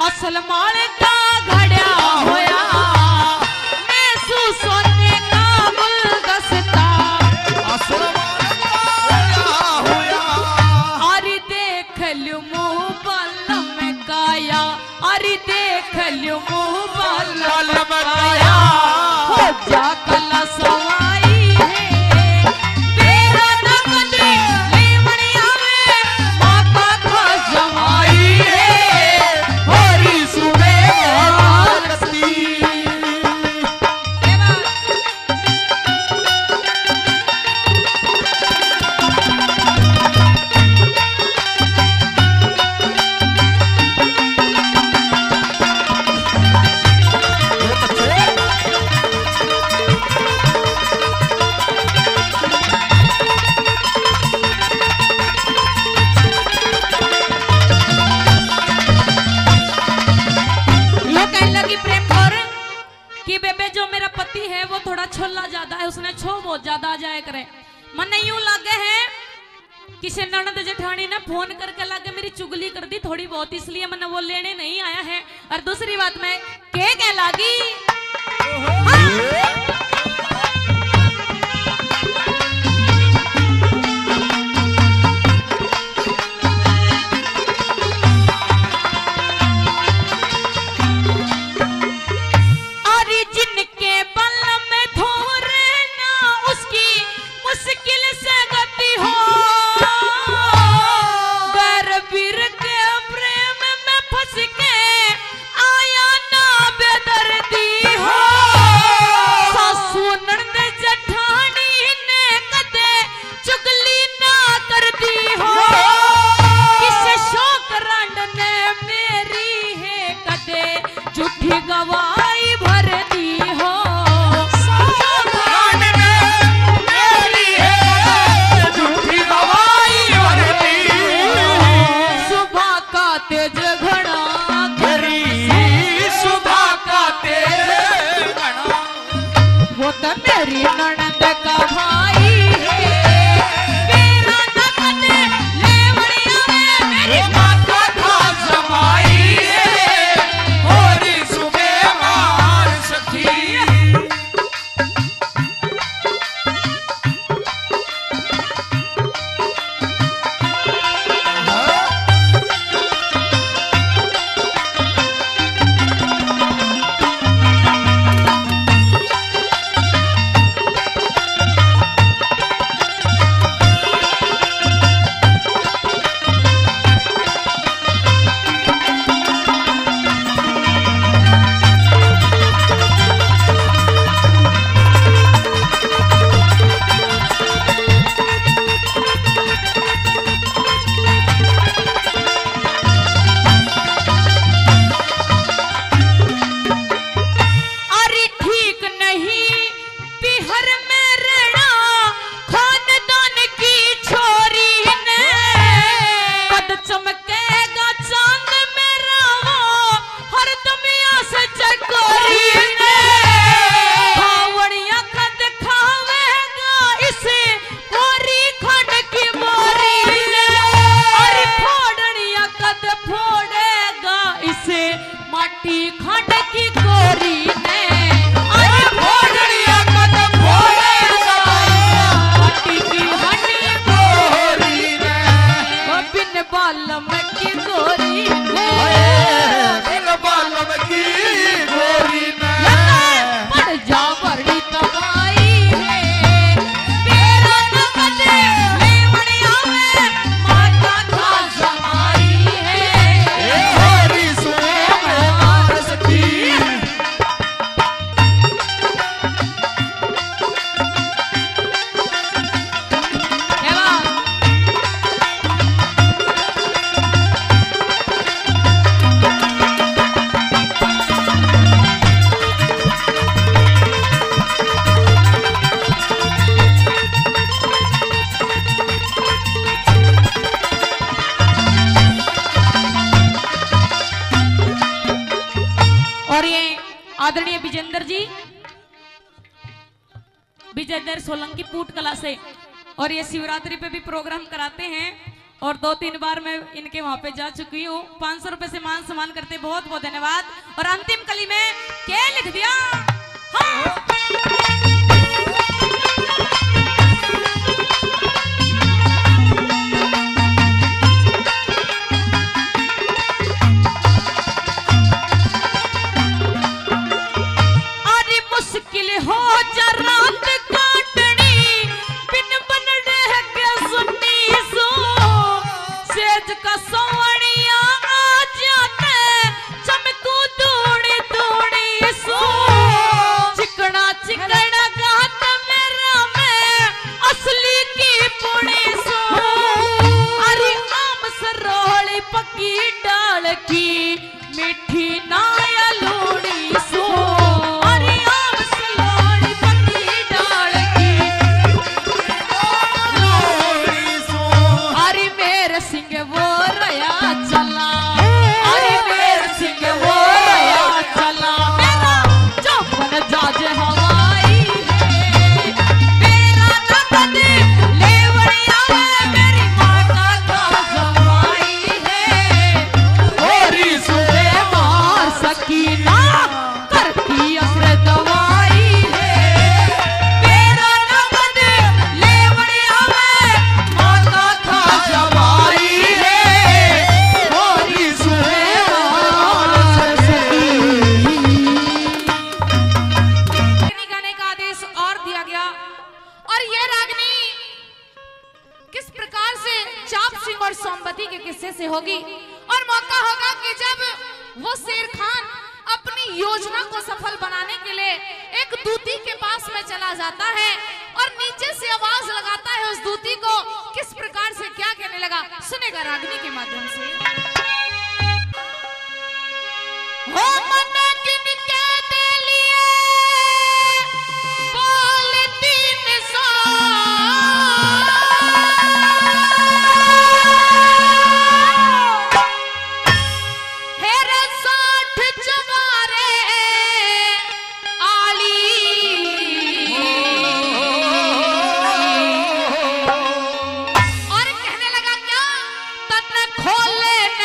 असल माल का घड़ा होया मैं सू सोने का गुलदस्ता असल माल का होया अरे देख लू मुँह बल में काया अरे देख लू मुँह बल में काया हो जा कला सवाई है तेरा नगद लेवड़िया में माता का जमाई है हरी सुबे भारती कि बेबे जो मेरा पति है वो थोड़ा छोला ज्यादा है उसने छो बहुत ज्यादा आ जाए करे मन यूं लगे है किसी ननद जेठानी ने फोन करके लागे मेरी चुगली कर दी थोड़ी बहुत इसलिए मैंने वो लेने नहीं आया है और दूसरी बात मैं के कह लागी गवाई भर दी हो मेरी है झूठी गवाही भर दी सुबह का तेज घड़ा मेरी सुबह का तेज घड़ा वो तो मेरी ननद का भाई है मेरा ननद लेवड़िया में मेरी माता का जमाई हरी सुबे मार सखी आदरणीय विजेंद्र जी, विजेंद्र सोलंकी पूट कला से, और ये शिवरात्रि पे भी प्रोग्राम कराते हैं और 2-3 बार मैं इनके वहां पे जा चुकी हूँ। 500 रुपए से मान सम्मान करते, बहुत बहुत धन्यवाद। और अंतिम कली में क्या लिख दिया? हाँ। से होगी और मौका होगा कि जब वो शेर खान अपनी योजना को सफल बनाने के लिए एक दूती के पास में चला जाता है और नीचे से आवाज लगाता है उस दूती को, किस प्रकार से क्या कहने लगा सुनेगा रागनी के माध्यम से। हो मन गिन के दे लिए बोल 300 खोले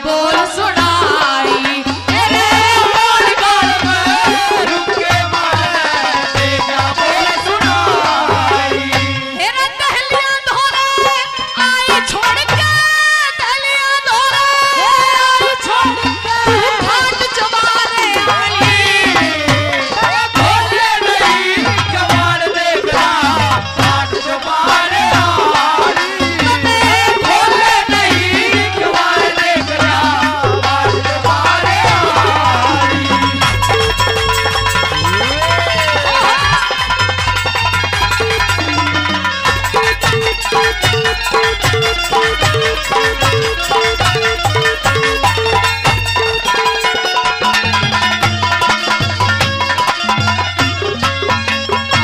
बोल सुनाई तेरे बोल बोल में रुके मारे दे क्या बोल सुनाई। तेरा दहलिया धोरे आई छोड़ के दहलिया धोरे आई छोड़ के घाट चबारे आई खोले नहीं कबाड़ देख रहा घाट चबारे खोले नहीं कबाड़ देख रहा घाट चबारे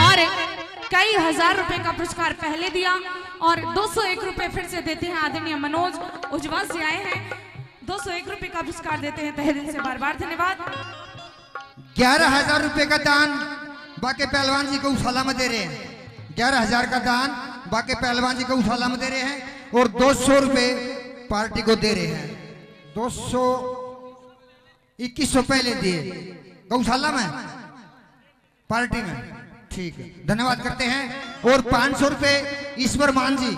और कई हजार रुपए का पुरस्कार पहले दिया और 201 रुपए फिर से देते हैं आदरणीय मनोज उज्जवल से आए हैं 201 रुपए का पुरस्कार देते हैं तहे दिल से बार बार धन्यवाद। 11,000 रुपए का दान बाके पहलवान जी को उछाला में दे रहे हैं। 11,000 का दान बाके पहलवान जी को उछाला में दे रहे हैं और 200 रुपए पार्टी को दे रहे हैं। 200 2100 पहले दिए गौशाला में पार्टी में, ठीक है, धन्यवाद करते हैं। और 500 रुपए ईश्वर मान जी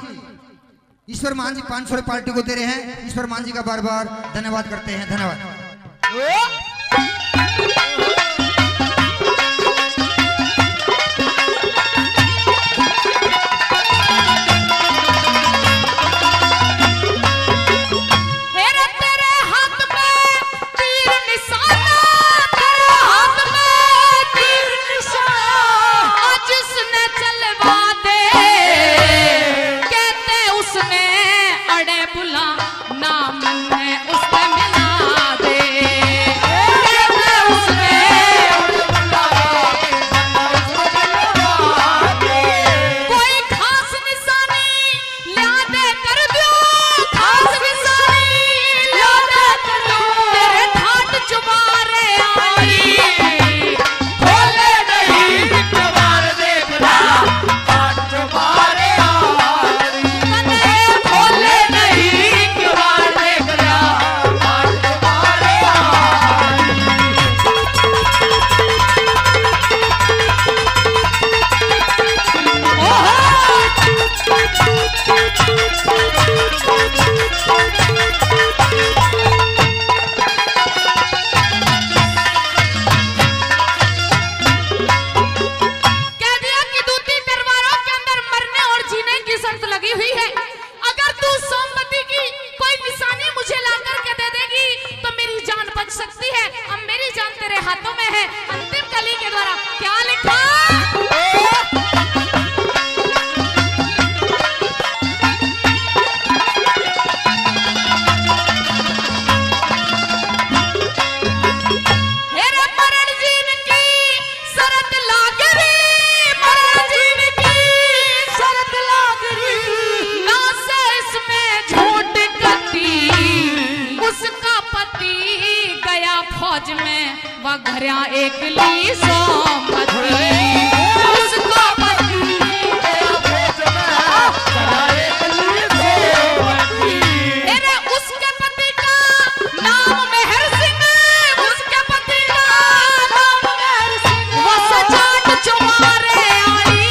500 रुपए पार्टी को दे रहे हैं। ईश्वर मान जी का बार बार धन्यवाद करते हैं, धन्यवाद। तेरे तेरे हाथ में तीर निशाना तेरे हाथ में तीर निशाना जिसने चलवा दे कहते उसने अड़े बुला नाम में उससे मिला दे कहते उसने कोई खास निशानी ला दे कर दो खास निशानी ला दे कर दो तेरे ठाट चुबारे आई खोले नहीं कबाड़ देख रहा घाट चबारे कने खोले नहीं कबाड़ देख रहा घाट चबारे कह दिया कि दूती दरबारों के अंदर मरने और जीने की शर्त लगी हुई है। अगर तू सोमवती की कोई निशानी मुझे ला करके दे देगी तो मेरी जान बच सकती है। अब मेरी जान तेरे हाथों में है। अंतिम कली के द्वारा क्या लिखा हेरे मरण जीन की शरत लाग रही मरण जीन की शरत लाग रही ना से इसमें झूठ कती उसका पति गया फौज में वह घरिया एक ली सोमवती उसका पति हेरे उसके पति का नाम मेहर सिंह उसके पति का नाम मेहर सिंह वो सजाट चुमारे आई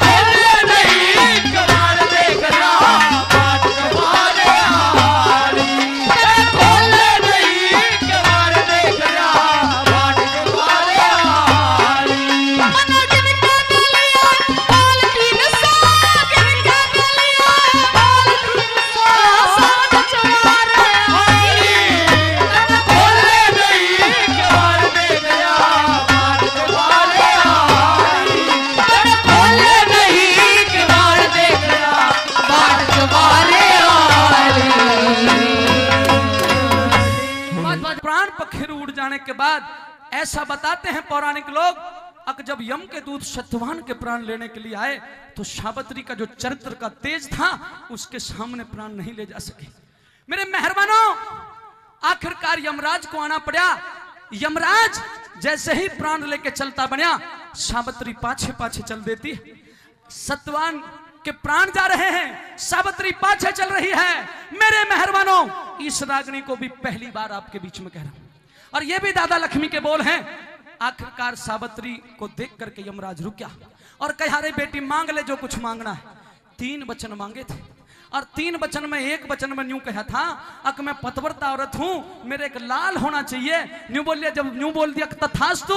खोले नहीं कबाड़ देख रहा घाट चबारे खोले नहीं कबाड़ देख रहा घाट चबारे मनोज जिनका दलिया बाल तीन सौ जिनका दलिया बाल तीन सौ साथ चुमारे आई खोले नहीं कबाड़ देख रहा घाट चबारे खोले नहीं कबाड़ देख रहा घाट चबारे प्राण पखेरु उड़ जाने के बाद ऐसा बताते हैं पौराणिक लोग अक जब यम के दूत सत्यवान के प्राण लेने के लिए आए तो सावित्री का जो चरित्र का तेज था उसके सामने प्राण नहीं ले जा सके। मेरे मेहरबानों आखिरकार यमराज को आना पड़ा। यमराज जैसे ही प्राण लेके चलता बना सावित्री पाछे पाछे चल देती है। सत्यवान के प्राण जा रहे हैं, सावित्री पाछे चल रही है। मेरे मेहरबानों इस रागनी को भी पहली बार आपके बीच में कह रहा हूं, और ये भी दादा लक्ष्मी के बोल हैं। आखिरकार सावित्री को देख करके यमराज रुक गया और कहा, अरे बेटी मांग ले जो कुछ मांगना है। 3 वचन मांगे थे, और 3 वचन में 1 वचन में न्यू कहा था, अक मैं पतव्रता औरत हूं, मेरे एक लाल होना चाहिए। न्यू बोल लिया, जब न्यू बोल दिया तथास्तु,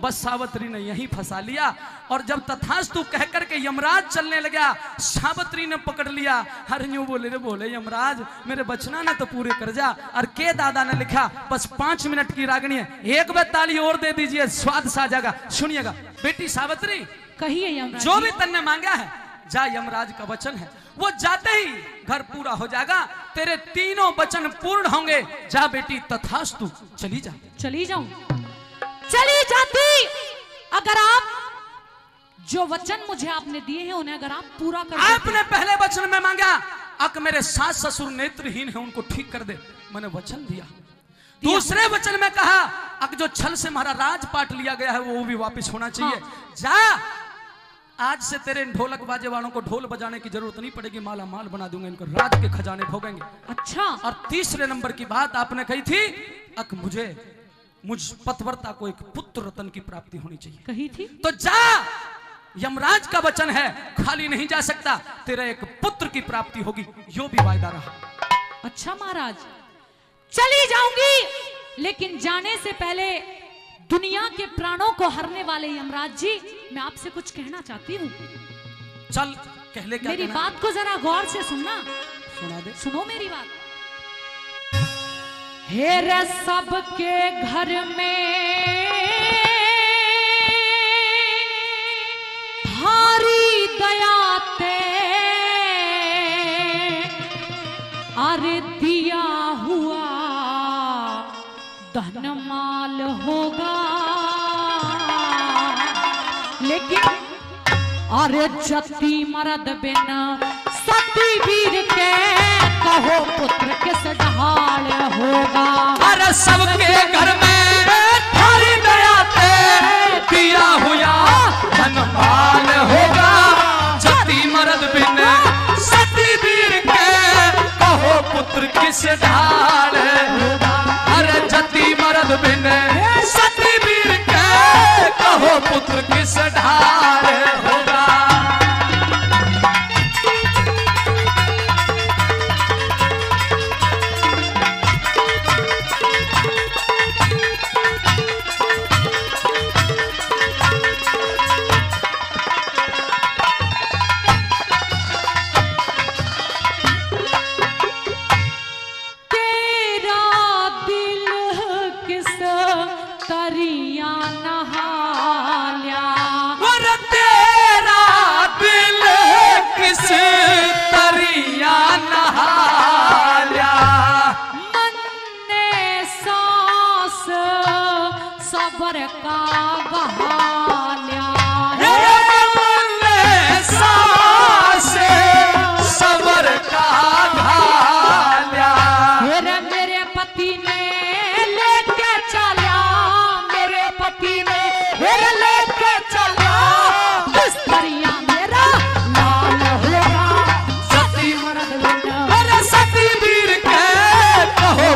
बस सावित्री ने यहीं फंसा लिया। और जब तथास्तु कह करके यमराज चलने लगा, सावित्री ने पकड़ लिया। हर न्यू बोले यमराज मेरे बचना ना तो पूरे कर जा। और के दादा ने लिखा, बस 5 मिनट की रागनी है, एक बार ताली और दे दीजिए, स्वाद सा जाएगा। सुनिएगा बेटी सावित्री, कहिए यमराज जो जी। भी तन्ने मांगा है जा, यमराज का वचन है, वो जाते ही घर पूरा हो जाएगा, तेरे 3 वचन पूर्ण होंगे। जा बेटी तथास्तु, चली जा। चली जाऊं, चली जाती अगर आप जो वचन मुझे आपने दिए हैं उन्हें अगर आप पूरा कर देते। आपने पहले वचन में मांगा, अक मेरे सास ससुर नेत्रहीन है उनको ठीक कर दे, मैंने वचन दिया। दूसरे वचन में कहा, अक जो छल से हमारा राजपाट लिया गया है वो भी वापस होना चाहिए। जा, आज से तेरे ढोलक बाजे वालों को ढोल बजाने की जरूरत नहीं पड़ेगी, माला माल बना दूंगा, इनको राज के खजाने भोगेंगे। अच्छा, और तीसरे नंबर की बात आपने कही थी, अक मुझ पतव्रता को एक पुत्र रतन की प्राप्ति होनी चाहिए। कही थी तो जा, यमराज का वचन है, खाली नहीं जा सकता, तेरा एक पुत्र की प्राप्ति होगी, यो भी वायदा रहा। अच्छा महाराज, चली जाऊंगी, लेकिन जाने से पहले दुनिया के प्राणों को हरने वाले यमराज जी, मैं आपसे कुछ कहना चाहती हूँ। चल कह ले, क्या मेरी कहना? बात को जरा गौर से सुनना। सुना दे। सुनो मेरी बात। हेरे सबके घर में भारी दया ते अरे दिया हुआ धन माल होगा, लेकिन अरे जति मरद बिन सती वीर के कहो पुत्र किस ढाल होगा। अरे सबके घर में थारी दया ते दिया हुआ धन माल होगा, जति मरद बिन सती वीर के कहो पुत्र किस ढाल होगा। अरे जति मरद बिन सती वीर के कहो पुत्र किस ढाल होगा।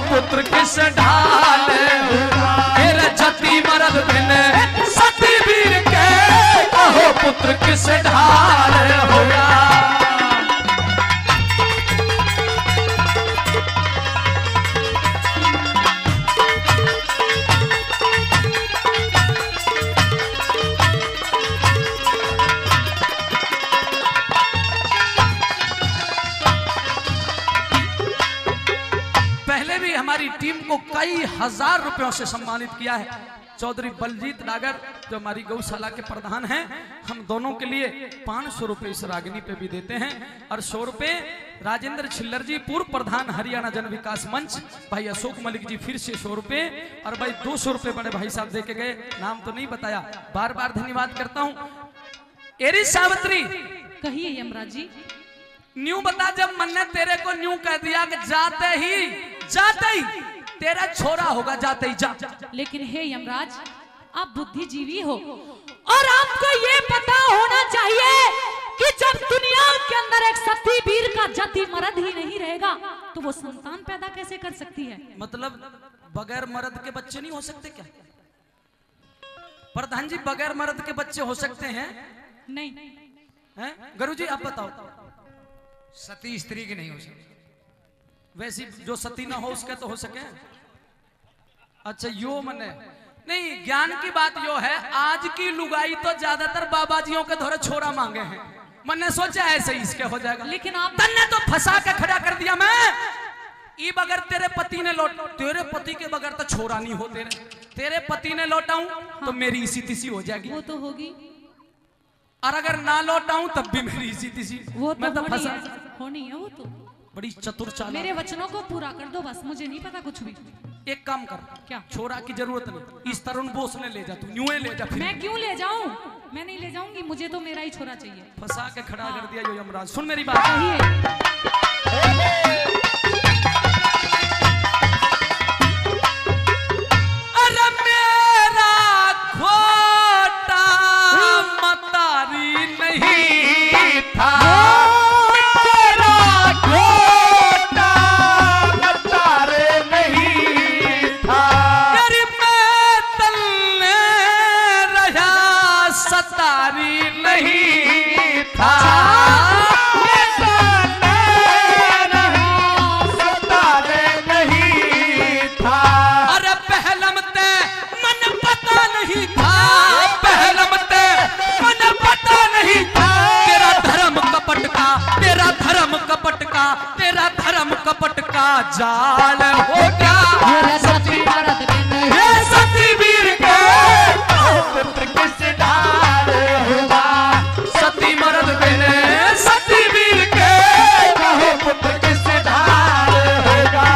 पुत्र किस ढाल होगा। जति मरद बिन सती वीर के कहो पुत्र किस ढाल होगा। हमारी टीम को कई हजार रुपयों से सम्मानित किया है। चौधरी बलजीत डागर जो हमारी गौशाला के प्रधान हैं, हम दोनों के लिए 500 रुपए इस रागिनी पे भी देते हैं, और 100 रुपए राजेंद्र छिल्लर जी पूर्व प्रधान हरियाणा जन विकास मंच, भाई अशोक मलिक जी फिर से 100 रुपए, और भाई 200 रुपए बड़े भाई साहब दे के गए, नाम तो नहीं बताया, बार बार धन्यवाद करता हूँ। एरी सावित्री, कहिए यमराज जी। न्यू बता, जब मन ने तेरे को न्यू कह दिया कि जाते ही तेरा छोरा होगा, जाते ही जा। लेकिन हे यमराज, आप बुद्धिजीवी हो और आपको ये पता होना चाहिए कि जब दुनिया के अंदर एक सती वीर का जाति मर्द ही नहीं रहेगा तो वो संतान पैदा कैसे कर सकती है? मतलब बगैर मर्द के बच्चे नहीं हो सकते क्या? प्रधान जी, बगैर मर्द के बच्चे हो सकते हैं? नहीं। हैं? गुरु जी आप बताओ। सती स्त्री की नहीं हो सकती। वैसी जो सती ना हो उसके तो हो सके। अच्छा यो मने नहीं, ज्ञान की बात यो है, आज की लुगाई तो ज्यादातर बाबाजियों के धोरे छोरा मांगे हैं। मैंने सोचा ऐसे ही इसके हो जाएगा, लेकिन आप तन्ने तो फंसा के खड़ा कर दिया। मैं ई बगैर तेरे पति ने लौट, तेरे पति के बगैर तो छोरा नहीं हो तेरे पति ने लौटाऊं तो मेरी इसी तिसी हो जाएगी। वो तो होगी, और अगर ना लौटाऊं तब भी मेरी इसी तिसी। वो तो मैं तो होनी फंसा। है, होनी है वो तो। बड़ी चतुर चाल। मेरे वचनों को पूरा कर दो बस, मुझे नहीं पता कुछ भी। एक काम कर, क्या? छोरा की जरूरत नहीं, इस तरुण बोस ने ले जा, तू न्यूए ले जा। फिर मैं क्यों ले जाऊं? मैं नहीं ले जाऊंगी, मुझे तो मेरा ही छोरा चाहिए। फंसा के खड़ा कर दिया यो यमराज। सुन मेरी बात, चाहिए। अरे मेरा खोटा मतारी नहीं था, तेरा खोटा मतारे नहीं था। तेरी मैं तलने रहा सतारी नहीं था। सतारे नहीं था। अरे पहलम ते मन पता नहीं था, पहलम ते मन पता नहीं था। तेरा धर्म कपट का, तेरा धर्म कपट का, तेरा धर्म कपट का जाल हो गया। हे सती वीर के पुत्र किस ढाल होगा। सती मर्द बिने सती वीर के कहो पुत्र किस ढाल होगा।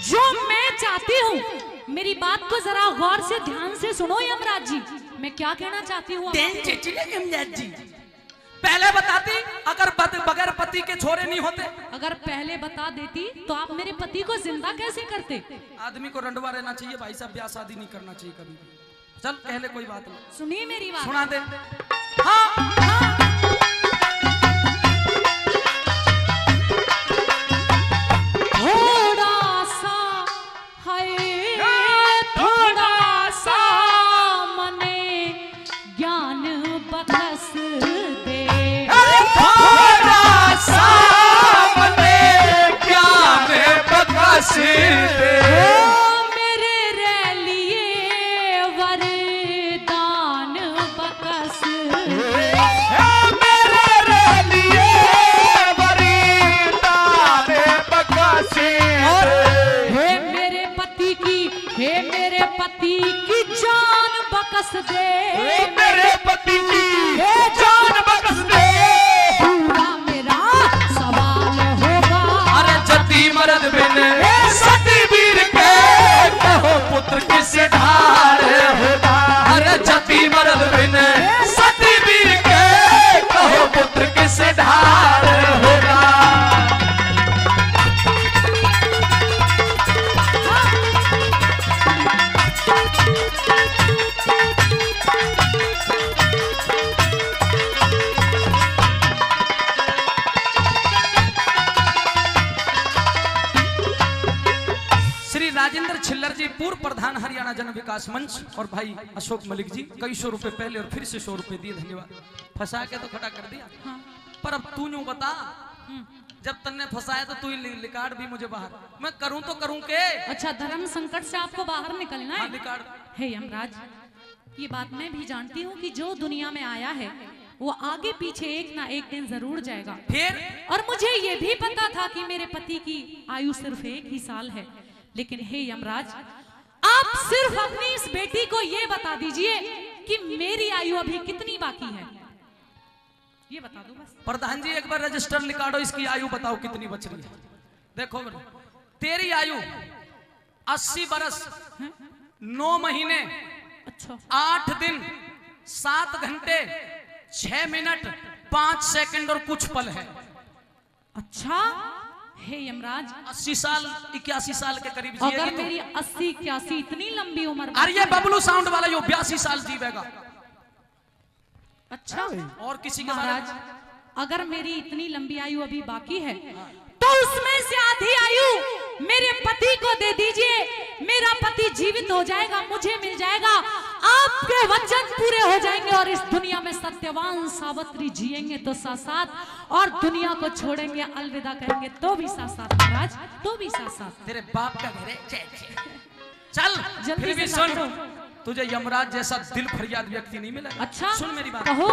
जो मैं चाहती हूँ, मेरी बात को जरा गौर से ध्यान से सुनो यमराज जी। मैं क्या कहना चाहती हूँ? पहले बताती, अगर बगैर पति के छोरे नहीं होते। अगर पहले बता देती तो आप मेरे पति को जिंदा कैसे करते? आदमी को रंडवा रहना चाहिए भाई साहब, ब्याह शादी नहीं करना चाहिए कभी। चल पहले कोई बात नहीं, सुनिए मेरी बात। सुना दे। हाँ थोड़ा सा है, थोड़ा सा मने ज्ञान बखस दे। थोड़ा सा मने ज्ञान बखस दे। मेरे रैलिए वरदान बखस दे। मेरे लिए वरदान बख्शे। हे मेरे पति की जान बकस दे। मेरे पति की जान बख्श दे। पूरा मेरा सवाल होगा। अरे जति मर्द बिन सती वीर के कहो पुत्र किस ढाल होगा। अरे जति मर्द बिन सती वीर के कहो पुत्र किस ढाल होगा। श्री राजेंद्र छिल्लर जी, पूर्व प्रधान हरियाणा जन विकास मंच, और भाई अशोक मलिक जी, कई 100 रुपए पहले और फिर से 100 रुपए दिए, धन्यवाद। फंसा के तो खड़ा कर दिया। पर अब तू यूं बता, जब तन्ने फंसाया तो तू लिकाड़ भी मुझे बाहर, मैं करूं तो करूं के? अच्छा, धर्म संकट से आपको बाहर निकलना हाँ, है। लिकाड़। हे यमराज, ये बात मैं भी जानती हूँ कि जो दुनिया में आया है वो आगे पीछे एक ना एक दिन जरूर जाएगा। फिर और मुझे ये भी पता था कि मेरे पति की आयु सिर्फ 1 ही साल है। लेकिन हे यमराज, आप सिर्फ अपनी इस बेटी को ये बता दीजिए कि मेरी आयु अभी कितनी बाकी है, ये बता दो बस। प्रधान जी एक बार रजिस्टर निकालो, इसकी आयु बताओ कितनी बच रही है। देखो तेरी आयु 80 बरस 9 महीने अच्छा, 8 दिन 7 घंटे 6 मिनट 5 सेकंड और कुछ पल है। अच्छा हे यमराज, 80 साल 81 साल के करीब अगर जिएगी तो। मेरी 80 81 इतनी लंबी उम्र, अरे ये बबलू साउंड वाला यो 82 साल जीवेगा। अच्छा और किसी के बारे में महाराज, अगर मेरी इतनी लंबी आयु अभी बाकी है तो उसमें से आधी आयु मेरे पति को दे दीजिए, मेरा पति जीवित हो जाएगा, मुझे मिल जाएगा, आपके वचन पूरे हो जाएंगे और इस दुनिया में सत्यवान सावित्री जिएंगे तो साथ साथ, और दुनिया को छोड़ेंगे अलविदा करेंगे तो भी साथ साथ महाराज, तो भी साथ साथ। तेरे बाप का घर है। चल जल्दी फिर भी से सुन, करो। तुझे यमराज जैसा दिल फरियाद व्यक्ति नहीं मिलेगा। अच्छा सुन मेरी बात। कहो।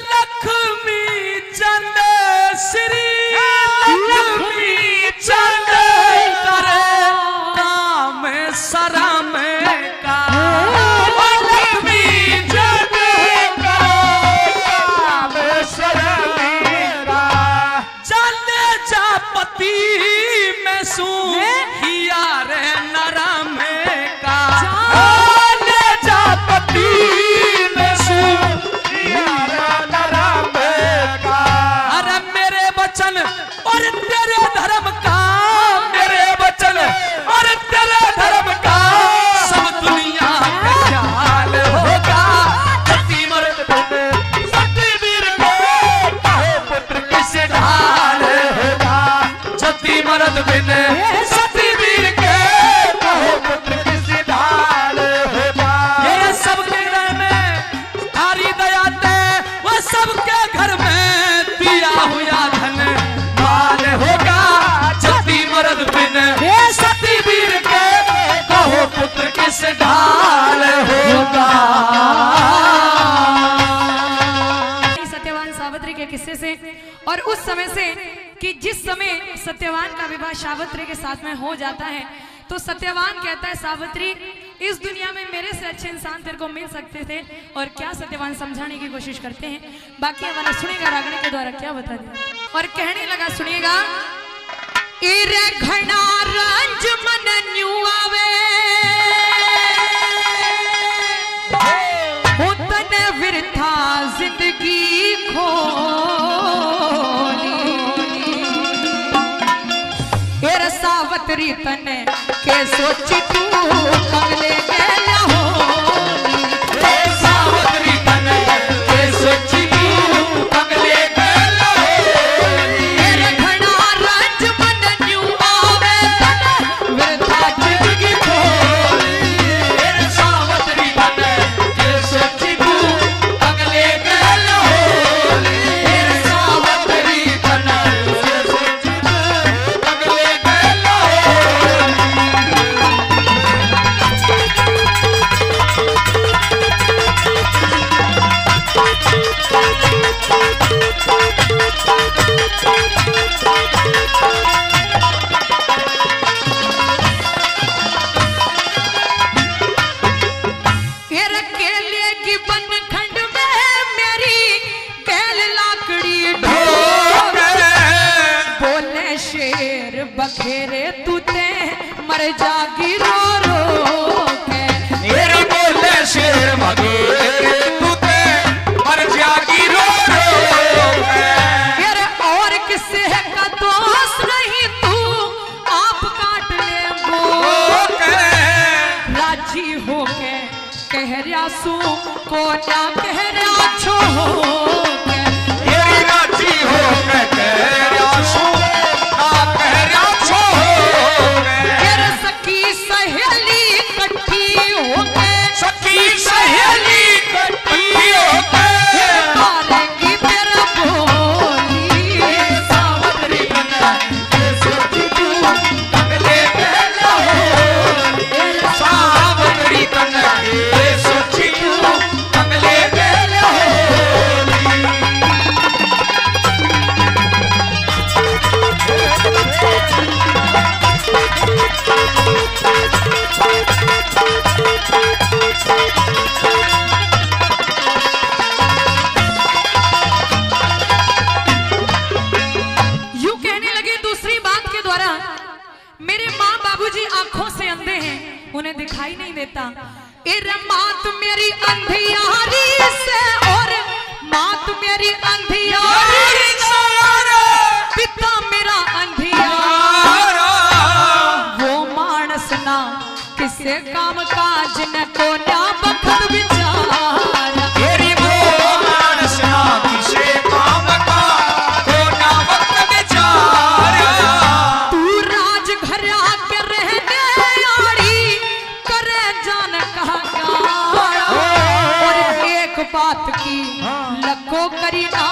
लक्ष्मी चंद श्री लक्ष्मी चंद करे काम शरम का, लक्ष्मी चंद काम शरम का, चले जा पति में सू हिया रे नरम का, चले जा पति में सू हिया रे नरम का। अरे मेरे वचन और तेरे धर्म का, मेरे वचन और तेरे धर्म का सब दुनिया का ख्याल होगा। सती मर्द बिन सती वीर के कहो पुत्र किसे ढाल होगा। सती मर्द बिन सती वीर के कहो पुत्र किसे ढाल होगा। ये सबके घर में हरी दया दे, वो सबके घर में दिया हुआ धन माल होगा। सती मर्द बिन सती वीर के कहो पुत्र किस ढाल होगा। सत्यवान सावित्री के किस्से से, और उस समय से कि जिस समय सत्यवान का विवाह सावित्री के साथ में हो जाता है तो सत्यवान कहता है सावित्री इस दुनिया में मेरे से अच्छे इंसान तेरे को मिल सकते थे, और क्या सत्यवान समझाने की कोशिश करते हैं। बाकी हमारा सुनेगा रागनी के द्वारा क्या बता दिया, और कहने लगा सुनिएगा। इरे घना रंज मन न्यू आवे उतन विरथा जिंदगी खोली, इरे सावित्री तने के सोची तू कमले गया होली। सावित्री तने के सोची तू कमले गया होली। इरे घना रंज मन न्यू आवे तन विरथा जिंदगी खोली। सावित्री तने के सोची तू कमले गया होली। सावित्री तने के सोची तू कमले गया होली। फिर केले की बनखंड में मेरी बैल लाकड़ी ढोक, बोले शेर बखेरे तूते मर जागी रो रो के। मेरे बोले शेर मगेरे तूते मर जागी रो रो के। फिर और किसी का दोष नहीं तू आप काट ले वो के। राजी हो के कह रहा सू को ना कह रहा छो के। ये राजी हो के कह रहा सू ना कह रहा छो के। फिर सखी सहेली इकट्ठी हो के, सखी सहेली इकट्ठी हो के। मारेंगी फिर बोली। सावित्री तने के सोची तू कमले गया होली। सावित्री तने के सोची तू कमले गया होली। करी अंधियारा, पिता मेरा अंधियारा। वो मानस ना किसे काम काज न को न्या बखत विचारा। तेरी वो मानस ना किसे काम का को ना वक्त विचारा। तू राज घर आके रहने आड़ी करे जान कहा। और एक बात की लखो करी ना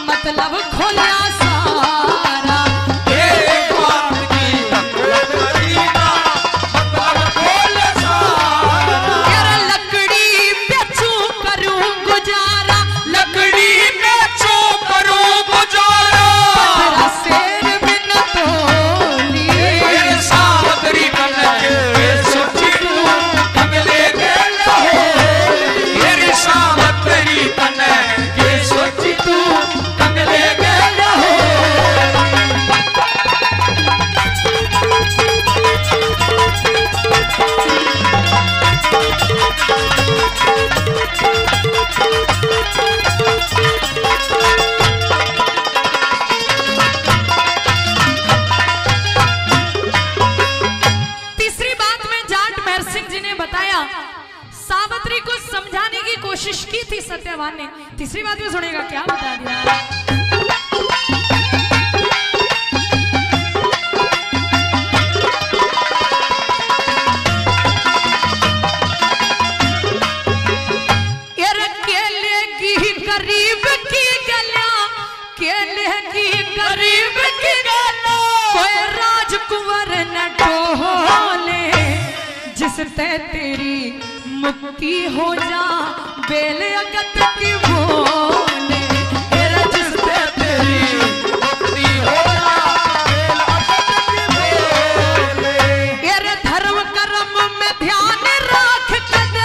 मतलब खोलिया सारा। एक बात की लखो करी ना मतलब खोल सारा। तेरा लकड़ी बेचू करूं गुजारा, लकड़ी बेचो करो गुजारा। तेरा शेर बिन तोली। तेरे सावतरी कनके सोची तू कमले गेला हो। तेरे सावतरी कनके सोची तू कमले गेला हो। तीसरी बात में जाट महर सिंह जी ने बताया, सावित्री को समझाने की कोशिश की थी सत्यवान ने। तीसरी बात में सुनेगा क्या बता दिया। यार केले की गरीब की गला, केले की गरीब की गला, कोई राजकुंवर न टोले। जिससे तेरी मुक्ति हो जा बेल अगत की बोले। तेरा जिससे तेरी मुक्ति हो जा बेल अगत की बोले। तेरे धर्म कर्म में ध्यान राख कद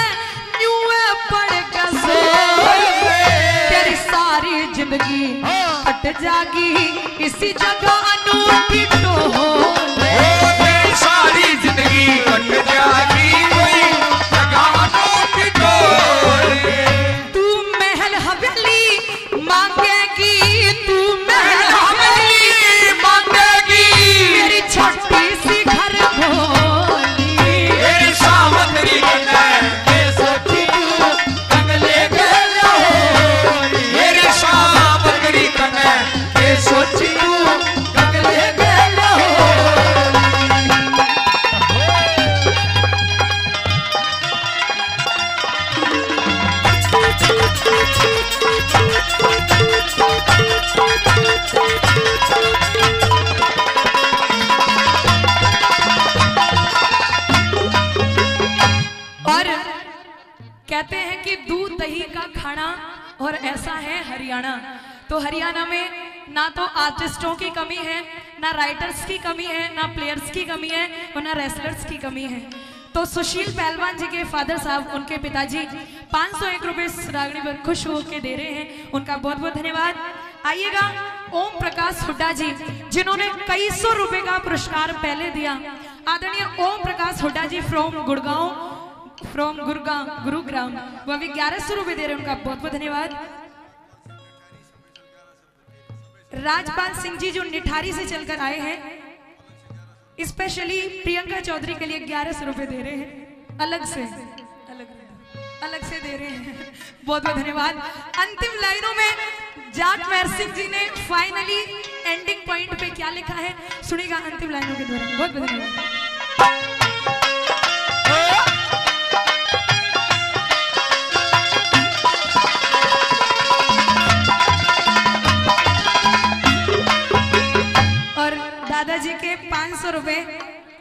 न्यूए पड़ गए। तेरी सारी जिंदगी कट जागी इसी जगह अनूठी टोले। तेरी सारी जिंदगी कट जाएगी कोई जगह अनोखी टोले। तू महल हवेली मांगेगी, तू महल हवेली मांगेगी। मेरी छोटी सी घर भोली। तेरी सावतरी कनके सोची तू कमले गेला हो। तेरी सावतरी कनके सोची तू कमले गेला हो। और कहते हैं कि दूध दही का खाना, और ऐसा है हरियाणा। तो हरियाणा में ना तो आर्टिस्टों की कमी है, ना राइटर्स की कमी है, ना प्लेयर्स की कमी है, और ना रेसलर्स की कमी है। तो सुशील पहलवान जी के फादर साहब, उनके पिताजी 501 रुपए इस रागनी पर खुश होकर दे रहे हैं। उनका बहुत बहुत धन्यवाद। आइएगा ओम प्रकाश हुड्डा जी, जिन्होंने कई सौ रुपए का पुरस्कार पहले दिया। आदरणीय ओम प्रकाश हुड्डा जी फ्रॉम गुड़गांव, फ्रॉम गुरुग्राम, वह भी 1100 रुपए दे रहे हैं। उनका बहुत बहुत धन्यवाद। राजपाल सिंह जी जो निठारी से चलकर आए हैं, स्पेशली प्रियंका चौधरी के लिए 1100 रुपए दे रहे हैं। अलग से दे रहे हैं। बहुत बहुत धन्यवाद। अंतिम लाइनों में जाट महर सिंह जी ने फाइनली एंडिंग पॉइंट पे क्या लिखा है सुनिएगा अंतिम लाइनों के दौरान। बहुत बहुत धन्यवाद। और दादाजी के 500 रुपए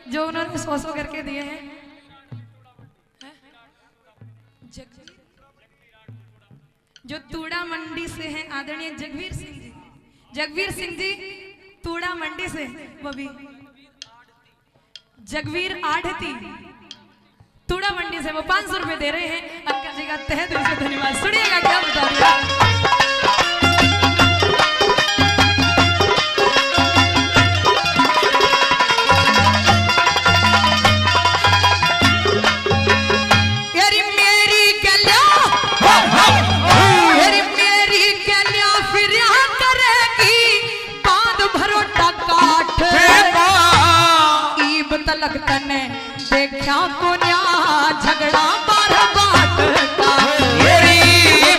जो उन्होंने 100 करके दिए हैं। जो तूड़ा मंडी से हैं, आदरणीय जगवीर सिंह जी तूड़ा मंडी से, वो भी जगवीर आढ़ती तूड़ा मंडी से, वो 500 रुपए दे रहे हैं। अंकल जी का तहे दिल से धन्यवाद। सुनिएगा क्या बता दिया। देखा कोन्या झगड़ा बार बाट का मेरी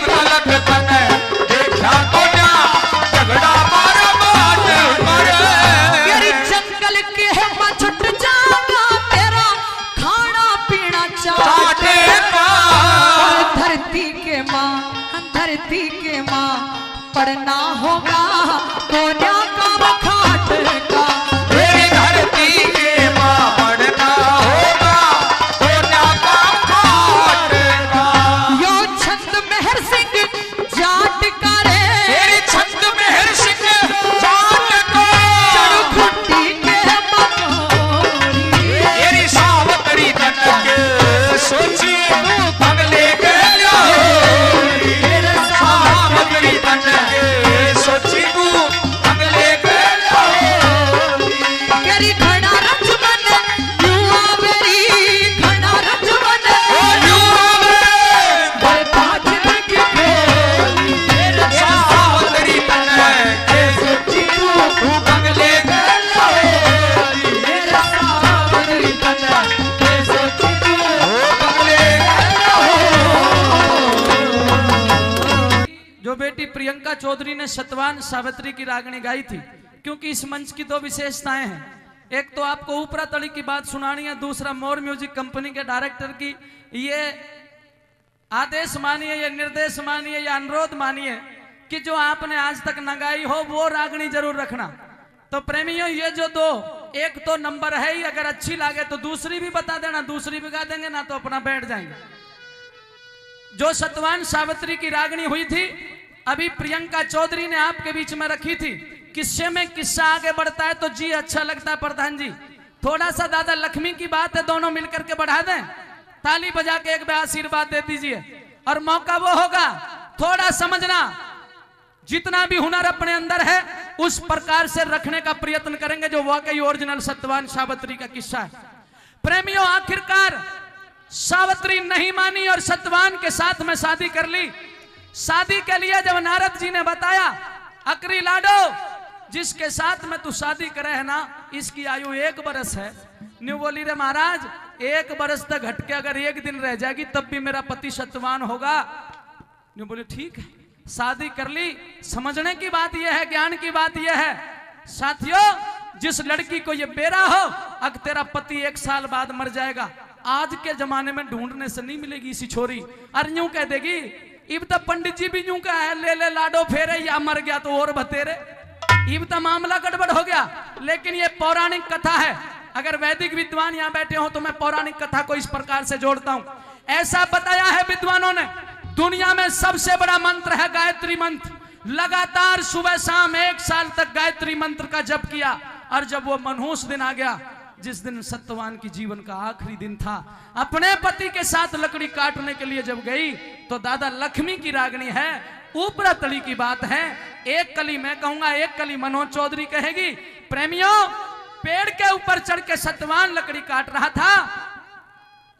पलक तने देखा कोन्या झगड़ा बार बाट पर तेरी जंगल के है छुट जाना तेरा खाना पीना चाटे का धरती के माँ पढ़ना होगा कोन्या का खाट का मेरी धरती के माँ पढ़ना होगा कोन्या का खाट का यो छंद मेहर सिंह जाट का रे तेरी छंद मेहर सिंह जाट का चढ़ खुट्टी के मनोरी तेरी सावतरी तनक सोची बगले गया सावतरी तनक सोची तू बगले गया तेरी घड़ा रचमन युवा मेरी घड़ा रचमन सावतरी तनक सोची तू बगले गया सावतरी तनक सोची तू बगले जो बेटी प्रियंका चौधरी ने सतवान सावित्री की रागनी गाई थी, क्योंकि इस मंच की दो विशेषताएं हैं। एक तो आपको ऊपरा तली की बात सुनानी है, दूसरा मोर म्यूजिक कंपनी के डायरेक्टर की ये आदेश मानिए, ये निर्देश मानिए, या अनुरोध मानिए कि जो आपने आज तक न गाई हो वो रागनी जरूर रखना। तो प्रेमियों, ये जो दो, एक तो नंबर है ही, अगर अच्छी लगे तो दूसरी भी बता देना, दूसरी भी गा देंगे ना तो अपना बैठ जाएंगे। जो सतवान सावित्री की रागनी हुई थी, अभी प्रियंका चौधरी ने आपके बीच में रखी थी। किस्से में किस्सा आगे बढ़ता है तो जी अच्छा लगता है। प्रधान जी, थोड़ा सा दादा लक्ष्मी की बात है, दोनों मिलकर के बढ़ा दें, ताली बजा के एक बार आशीर्वाद दे दीजिए। और मौका वो होगा, थोड़ा समझना, जितना भी हुनर अपने अंदर है उस प्रकार से रखने का प्रयत्न करेंगे जो वाकई ओरिजिनल सतवान सावित्री का किस्सा है। प्रेमियों, आखिरकार सावित्री नहीं मानी और सतवान के साथ में शादी कर ली। शादी के लिए जब नारद जी ने बताया, अकरी लाडो, जिसके साथ में तू शादी करे है ना, इसकी आयु 1 बरस है। न्यू बोली, रे महाराज, 1 बरस तक हटके अगर 1 दिन रह जाएगी तब भी मेरा पति सतवान होगा। न्यू बोली, ठीक है, शादी कर ली। समझने की बात यह है, ज्ञान की बात यह है साथियों, जिस लड़की को ये बेरा हो अगर तेरा पति 1 साल बाद मर जाएगा, आज के जमाने में ढूंढने से नहीं मिलेगी इसी छोरी। और यूं कह देगी, इब तो पंडित जी भी यूं कहा है, ले ले लाडो फेरे, या मर गया तो और बतेरे। इब तो मामला गड़बड़ हो गया। लेकिन ये पौराणिक कथा है। अगर वैदिक विद्वान यहाँ बैठे हो तो मैं पौराणिक कथा को इस प्रकार से जोड़ता हूं। ऐसा बताया है विद्वानों ने, दुनिया में सबसे बड़ा मंत्र है गायत्री मंत्र। लगातार सुबह शाम 1 साल तक गायत्री मंत्र का जप किया। और जब वो मनहूस दिन आ गया, जिस दिन सत्यवान की जीवन का आखिरी दिन था, अपने पति के साथ लकड़ी काटने के लिए जब गई तो दादा लक्ष्मी की रागनी है, ऊपरा तली की बात है। एक कली मैं कहूंगा, एक कली मनोज चौधरी कहेगी। प्रेमियों, पेड़ के ऊपर चढ़ के सत्यवान लकड़ी काट रहा था।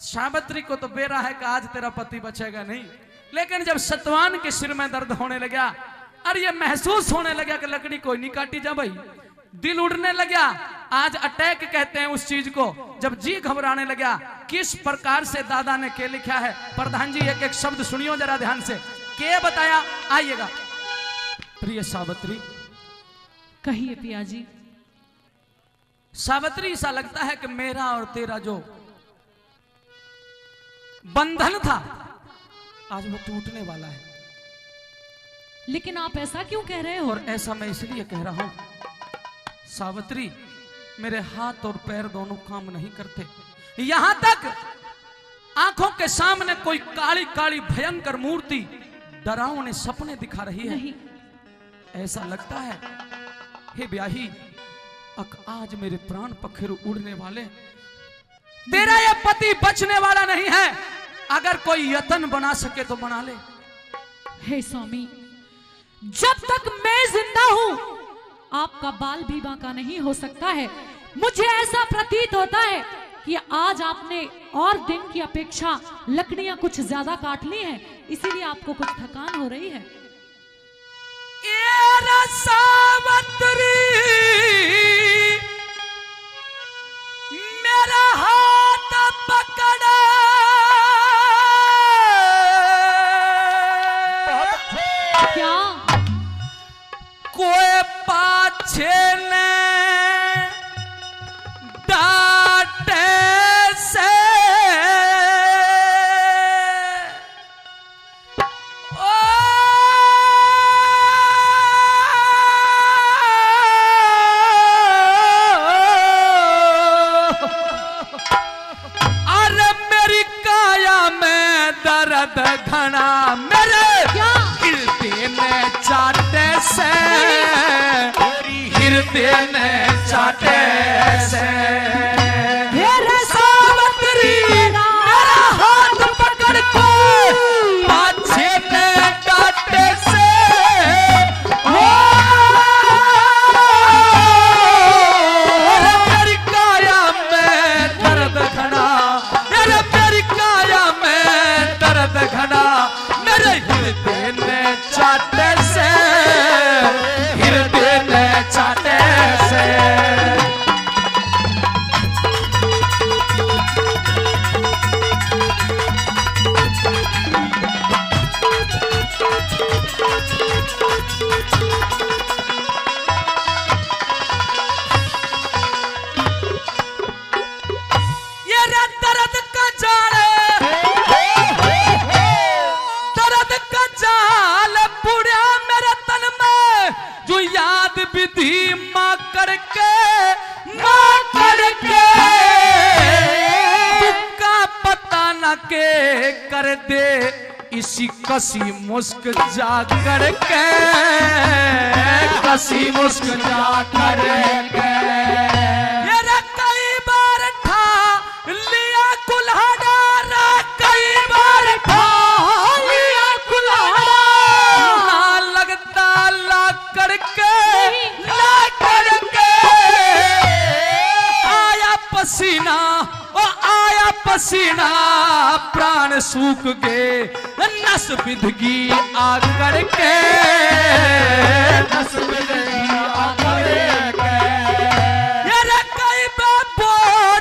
सावित्री को तो बेरा है कि आज तेरा पति बचेगा नहीं। लेकिन जब सत्यवान के सिर में दर्द होने लगा और ये महसूस होने लगा कि लकड़ी कोई नहीं काटी जा भाई, दिल उड़ने लगा। आज अटैक कहते हैं उस चीज को, जब जी घबराने लगा। किस प्रकार से दादा ने के लिखा है, प्रधान जी एक एक शब्द सुनियो जरा ध्यान से, के बताया, आइएगा। प्रिय सावित्री, कहिए पिया जी। सावित्री, ऐसा लगता है कि मेरा और तेरा जो बंधन था आज वो टूटने वाला है। लेकिन आप ऐसा क्यों कह रहे हो? और ऐसा मैं इसलिए कह रहा हूं सावित्री, मेरे हाथ और पैर दोनों काम नहीं करते। यहां तक आंखों के सामने कोई काली काली भयंकर मूर्ति डरावने सपने दिखा रही है। नहीं। ऐसा लगता है हे ब्याही, आज मेरे प्राण पखेरु उड़ने वाले। तेरा ये पति बचने वाला नहीं है। अगर कोई यत्न बना सके तो बना ले। हे स्वामी, जब तक मैं जिंदा हूं आपका बाल भी बांका नहीं हो सकता है। मुझे ऐसा प्रतीत होता है कि आज आपने और दिन की अपेक्षा लकड़ियां कुछ ज्यादा काट ली हैं, इसीलिए आपको कुछ थकान हो रही है। ये सावित्री, मेरा हाथ क्या? कोई पाछे ने डांटे से घना मेरे हृदय में चाटे से, हृदय में चाटे से मेरे सावत्री मेरा हाथ पकड़ को पाछे में डांटे से, मेरी काया में दर्द घना, मेरी काया में दर्द घना, मेरे हृदय में चाटे से, हृदय में चाटे से। ये दर्द का जाल, दर्द का जाल पुड़िया मेरे तन में, जो याद विधि माँ करके तुक्का पता न के कर दे इसी कसी मुस्क जा करके, कसी मुस्क जा करके। ये कई बार ठा लिया कुल्हाड़ा, कई बार ठा लिया कुल्हाड़ा, ना लगता ला करके, ला करके आया पसीना, ओ आया पसीना, प्राण सूख गए नस बिधगी आ करके, नस बिधगी आ करके। ये कई बाबो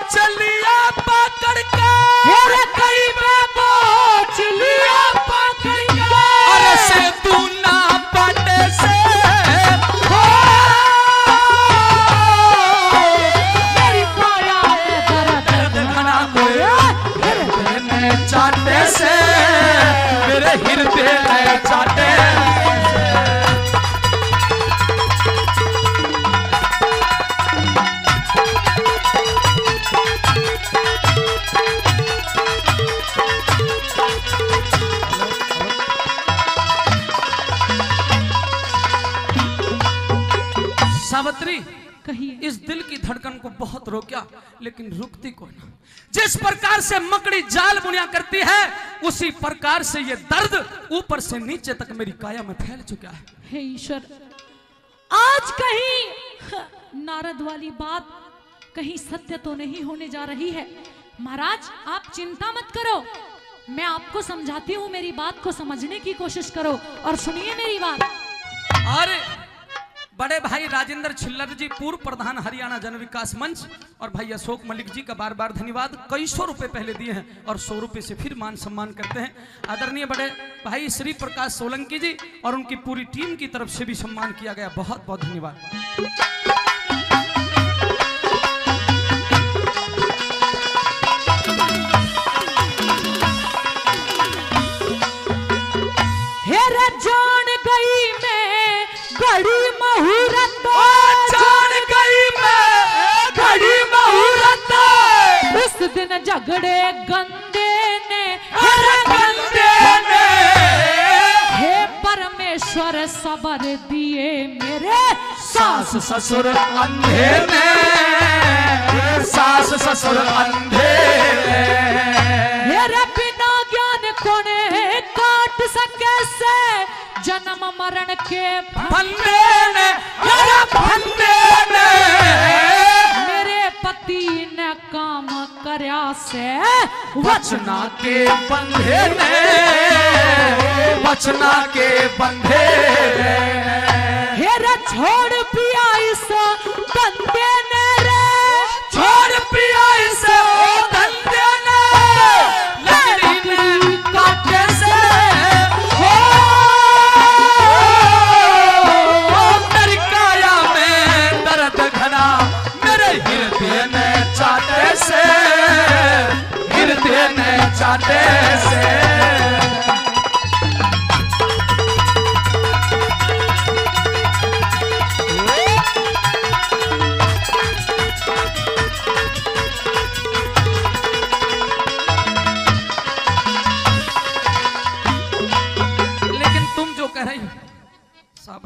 चलिया पकड़ के, ये कई बाबो चलिया पकड़ के, अरे से तू ना पटे से, मेरी काया दर्द घना कोई हृदय में चाटे से, मेरे हृदय में चाटे से। सावित्री कहिए। इस दिल की धड़कन को बहुत रोका, लेकिन रुकती को ना। जिस प्रकार से मकड़ी जाल बुनिया करती है, उसी प्रकार से ये दर्द ऊपर से नीचे तक मेरी काया में फैल चुका है। हे ईश्वर, आज कहीं नारद वाली बात कहीं सत्य तो नहीं होने जा रही है। महाराज आप चिंता मत करो, मैं आपको समझाती हूँ, मेरी बात को समझने की कोशिश करो और सुनिए मेरी बात। अरे बड़े भाई राजेंद्र छिल्लर जी, पूर्व प्रधान हरियाणा जन विकास मंच, और भाई अशोक मलिक जी का बार बार धन्यवाद। कई 100 रुपए पहले दिए हैं और 100 रुपए से फिर मान सम्मान करते हैं। आदरणीय बड़े भाई श्री प्रकाश सोलंकी जी और उनकी पूरी टीम की तरफ से भी सम्मान किया गया, बहुत बहुत धन्यवाद। जान गई मैं घड़ी मुहूर्त, जान गई मैं घड़ी मुहूर्त, उस दिन झगड़े गंदे ने, गंदे ने, हे परमेश्वर सबर दिए मेरे सास ससुर अंधे ने, सास ससुर अंधे मेरे बिना ज्ञान कोने काट सके से, जन्म मरण के फंदे ने, मेरे फंदे ने, मेरे पति ने काम करया से वचना के बंधे ने, वचना के बंधे हेरे छोड़ पिया इस बंदे ने रे, छोड़ पिया इस बंदे ने, लकड़ी काटे से हो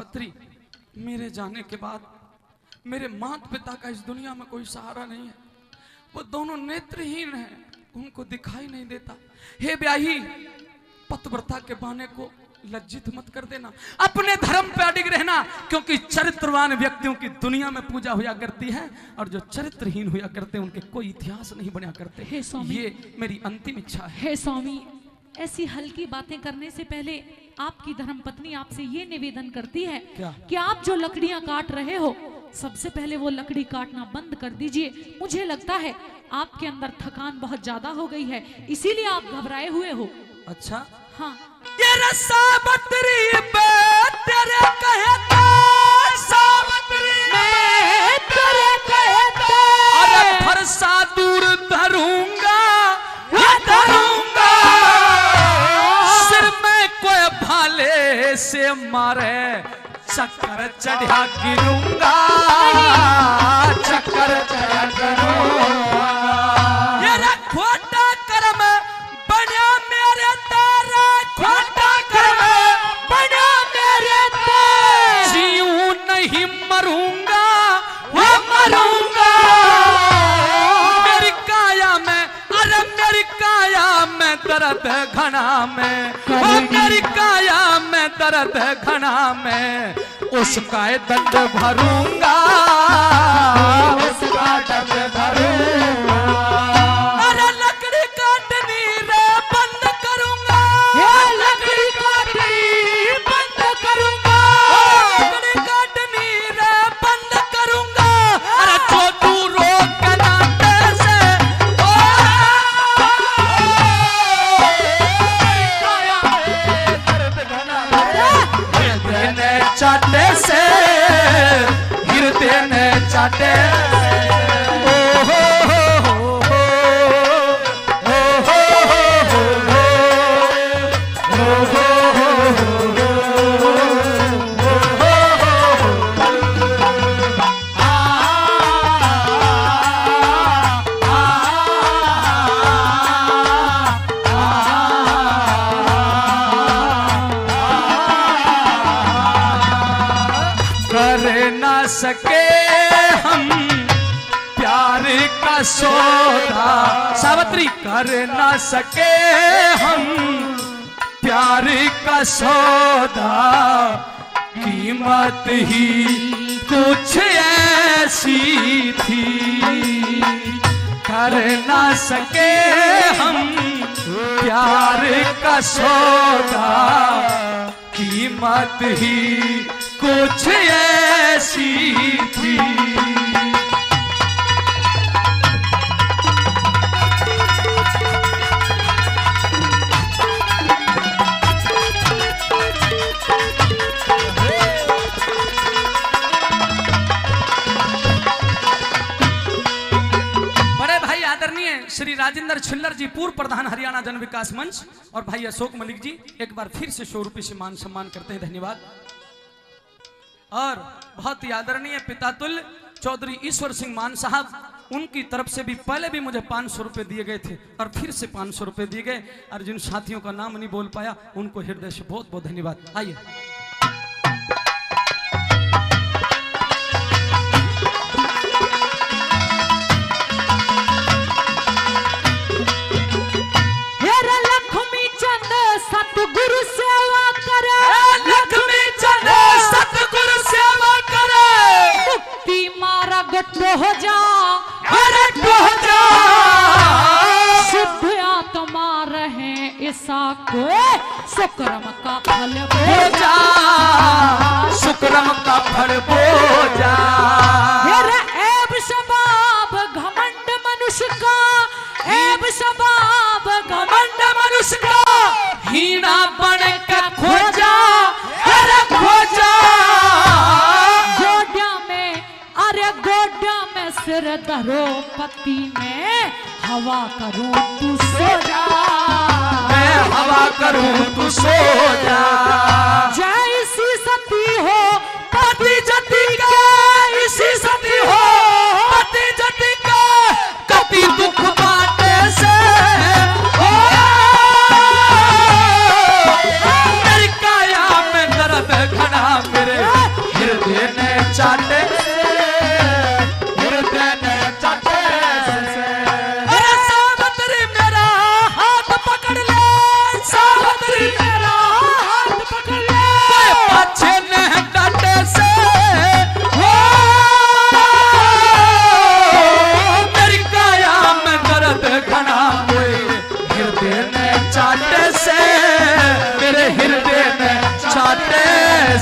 सावित्री, मेरे जाने के बाद मेरे माता पिता का इस दुनिया में कोई सहारा नहीं है। वो दोनों नेत्रहीन हैं, उनको दिखाई नहीं देता। हे ब्याही, पतिव्रता के बाने को लज्जित मत कर देना, अपने धर्म पे अडिग रहना, क्योंकि चरित्रवान व्यक्तियों की दुनिया में पूजा हुआ करती है और जो चरित्रहीन हुआ करते हैं उनके कोई इतिहास नहीं बना करते। हे स्वामी, ये मेरी अंतिम इच्छा है। हे स्वामी, ऐसी हल्की बातें करने से पहले आपकी धर्मपत्नी आपसे ये निवेदन करती है क्या? कि आप जो लकड़ियां काट रहे हो, सबसे पहले वो लकड़ी काटना बंद कर दीजिए। मुझे लगता है आपके अंदर थकान बहुत ज्यादा हो गई है, इसीलिए आप घबराए हुए हो। अच्छा, हाँ, तेरा सावित्री तेरे कहता, सावित्री मैं तेरे कहता, अरे फरसा दूर धरूंगा, धरूंगा, सिर में कोई भाले से मारे, चक्कर चढ़ा गिरूंगा, चक्कर चढ़ा गिरूंगा। ये रे खोटा कर्म बना मेरे तारा, खोटा कर्म बना मेरे तारा, जीऊं नहीं मरूंगा, वो मरूंगा। मेरी काया में, अरे मेरी काया में दर्द घना में, ओ मेरी काया में दर्द घना में, उसका दंड भरूंगा, उसका दंड भरूंगा। अरे लकड़ी काटनी रे बंद करूंगा, लकड़ी काटनी बंद करूंगा, लकड़ी काटनी रे बंद करूंगा। अरे जो तू रोक नाते से, चाटे से, हृदय ने चाटे, ओ हो हो हो सके हम प्यार का सौदा, सावित्री कर ना सके हम प्यार का सौदा, कीमत ही कुछ ऐसी थी, कर ना सके हम प्यार का सौदा, कीमत ही कुछ ऐसी थी। बड़े भाई आदरणीय श्री राजेंद्र छिल्लर जी, पूर्व प्रधान हरियाणा जन विकास मंच, और भाई अशोक मलिक जी एक बार फिर से 100 रुपये से मान सम्मान करते हैं, धन्यवाद। और बहुत ही आदरणीय पितातुल्य चौधरी ईश्वर सिंह मान साहब, उनकी तरफ से भी पहले भी मुझे 500 रुपये दिए गए थे और फिर से 500 रुपये दिए गए, और जिन साथियों का नाम नहीं बोल पाया उनको हृदय से बहुत बहुत धन्यवाद। आइए लक्ष्मी चंद सतगुरु सेवा करे, लक्ष्मी चंद सतगुरु सेवा करे, मुक्ति मार्ग हो जा, हो जा, शुद्ध आत्मा रहे ऐसा को सुक्रम का फल हो जा, सुक्रम का फल हो जा। एब शबाब घमंड मनुष्य का, एब शबाब घमंड मनुष्य का, हीना बन कर खोजा, अरे खोजा। गोड्या में, अरे गोड्या में सिर धरो, पति में हवा करूं तू सो जा, मैं हवा करूं तू सो जा। जैसी सती हो पति जति का, इसी सती हो पति जति का, कति दुख बाटे से, मेरी काया में दर्द घना मेरे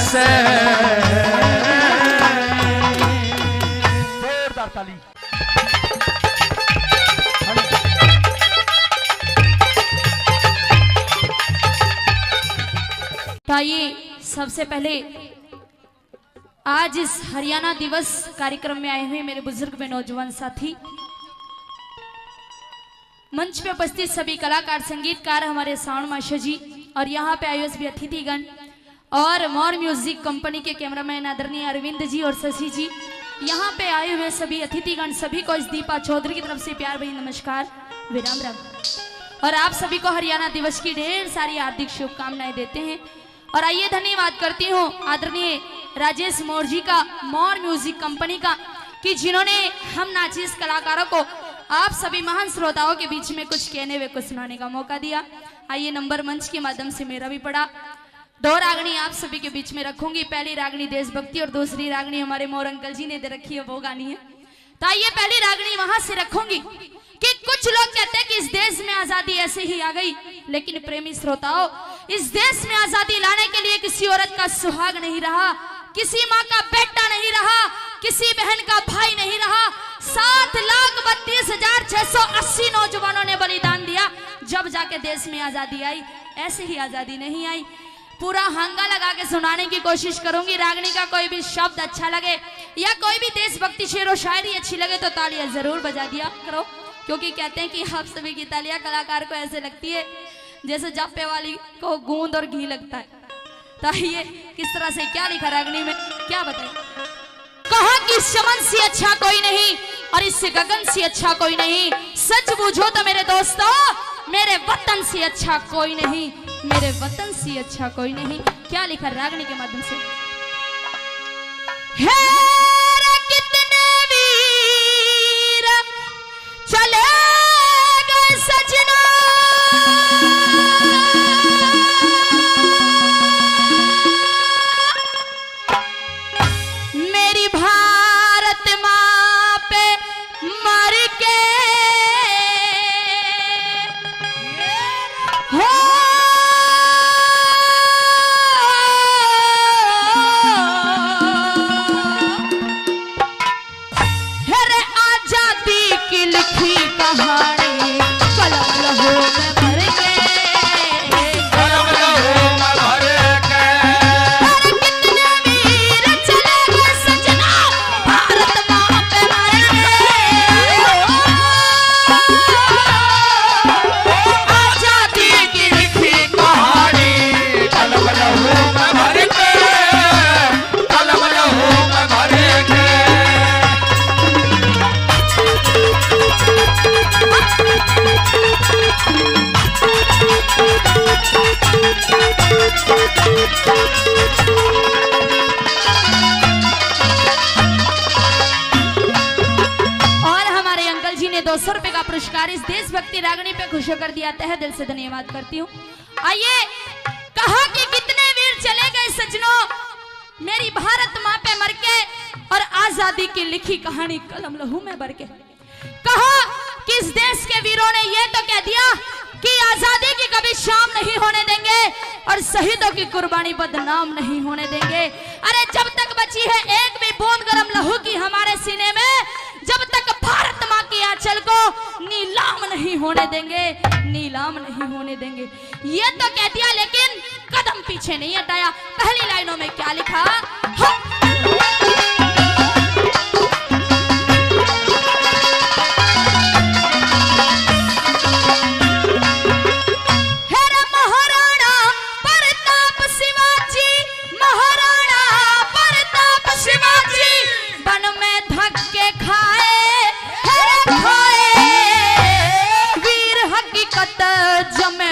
से। जोरदार ताली। तो आइए सबसे पहले आज इस हरियाणा दिवस कार्यक्रम में आए हुए मेरे बुजुर्ग व नौजवान साथी, मंच पे उपस्थित सभी कलाकार, संगीतकार, हमारे साउंड मास्टर जी और यहाँ पे आए हुए सभी अतिथिगण और मोर म्यूजिक कंपनी के कैमरामैन आदरणीय अरविंद जी और शशि जी, यहाँ पे आए हुए सभी अतिथिगण, सभी को इस दीपा चौधरी की तरफ से प्यार भरी नमस्कार, विराम राम। और आप सभी को हरियाणा दिवस की ढेर सारी हार्दिक शुभकामनाएं देते हैं। और आइए धन्यवाद करती हूँ आदरणीय राजेश मोर जी का, मोर म्यूजिक कंपनी का, कि जिन्होंने हम नाचिस कलाकारों को आप सभी महान श्रोताओं के बीच में कुछ कहने व कुछ सुनाने का मौका दिया। आइए नंबर मंच के माध्यम से मेरा भी पड़ा। दो रागनी आप सभी के बीच में रखूंगी। पहली रागनी देशभक्ति और दूसरी रागनी हमारे मोर अंकल जी ने दे रखी है, वो गानी है। तो आइए पहली रागनी वहां से रखूंगी कि कुछ लोग कहते हैं कि इस देश में आजादी ऐसे ही आ गई, लेकिन प्रेमी श्रोताओं, इस देश में आजादी लाने के लिए किसी औरत का सुहाग नहीं रहा, किसी माँ का बेटा नहीं रहा, किसी बहन का भाई नहीं रहा। 7,32,680 नौजवानों ने बलिदान दिया, जब जाके देश में आजादी आई। ऐसे ही आजादी नहीं आई। पूरा हंगा लगा के सुनाने की कोशिश करूंगी। रागनी का कोई भी शब्द अच्छा लगे या कोई भी देशभक्ति शेर व शायरी अच्छी लगे तो तालियां जरूर बजा दिया करो, क्योंकि कहते हैं कि आप सभी की तालियां कलाकार को ऐसे लगती है जैसे जप्पे वाली को गूंद और घी लगता है। तो ये किस तरह से क्या लिखा रागनी में, क्या बताएं। कहा कि चमन से अच्छा कोई नहीं और इससे गगन से अच्छा कोई नहीं, सच बूझो तो मेरे दोस्तों, मेरे वतन से अच्छा कोई नहीं, मेरे वतन से अच्छा कोई नहीं। क्या लिखा रागनी के माध्यम से। कितने वीर चले गए सजना, मेरी भारत माँ पे मर के हो कहानी कलम लहू में भर के, कलम लहू में भर के। कितने वीर चले गए सजना, भारत माँ पे मर के। आजादी की लिखी कहानी कलम लहू में भर के, कलम लहू में भर के। और हमारे अंकल जी ने 200 रुपए का पुरस्कार इस देशभक्ति रागनी पे खुश कर दिया। तहे दिल से धन्यवाद करती हूँ। आइए, कहा कि कितने वीर चले गए सजनों, मेरी भारत माँ पे मर के, और आजादी की लिखी कहानी कलम लहू में भर के। कहा कि इस देश के वीरों ने ये तो कह दिया कि आजादी की कभी शाम नहीं होने देंगे और शहीदों की कुर्बानी बदनाम नहीं होने देंगे। अरे जब तक बची है एक भी बूंद गरम लहू की हमारे सीने में, जब तक भारत माँ की आंचल को नीलाम नहीं होने देंगे, नीलाम नहीं होने देंगे। ये तो कह दिया, लेकिन कदम पीछे नहीं हटाया। पहली लाइनों में क्या लिखा,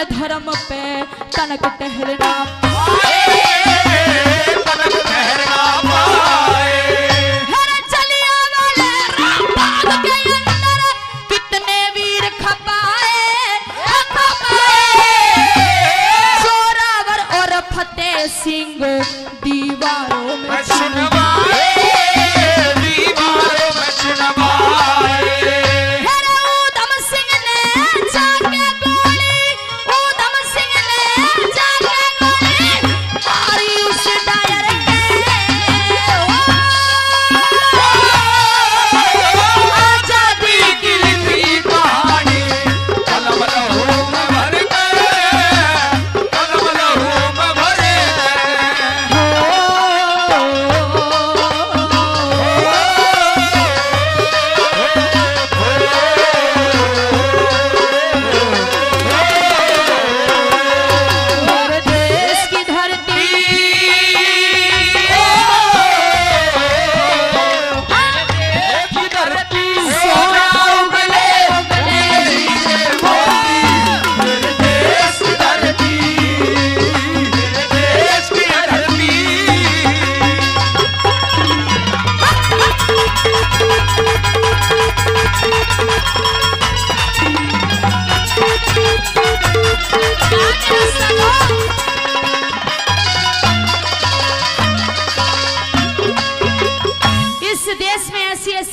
धर्म पे तनक ठहरना पाए, तनक ठहरना पाए। जलियांवाले बाग के अंदर कितने वीर खपाए, जोरावर और फतेह सिंह दीवारों में चुनवाए, दीवारों में चुनवाए। मारी उस डायर के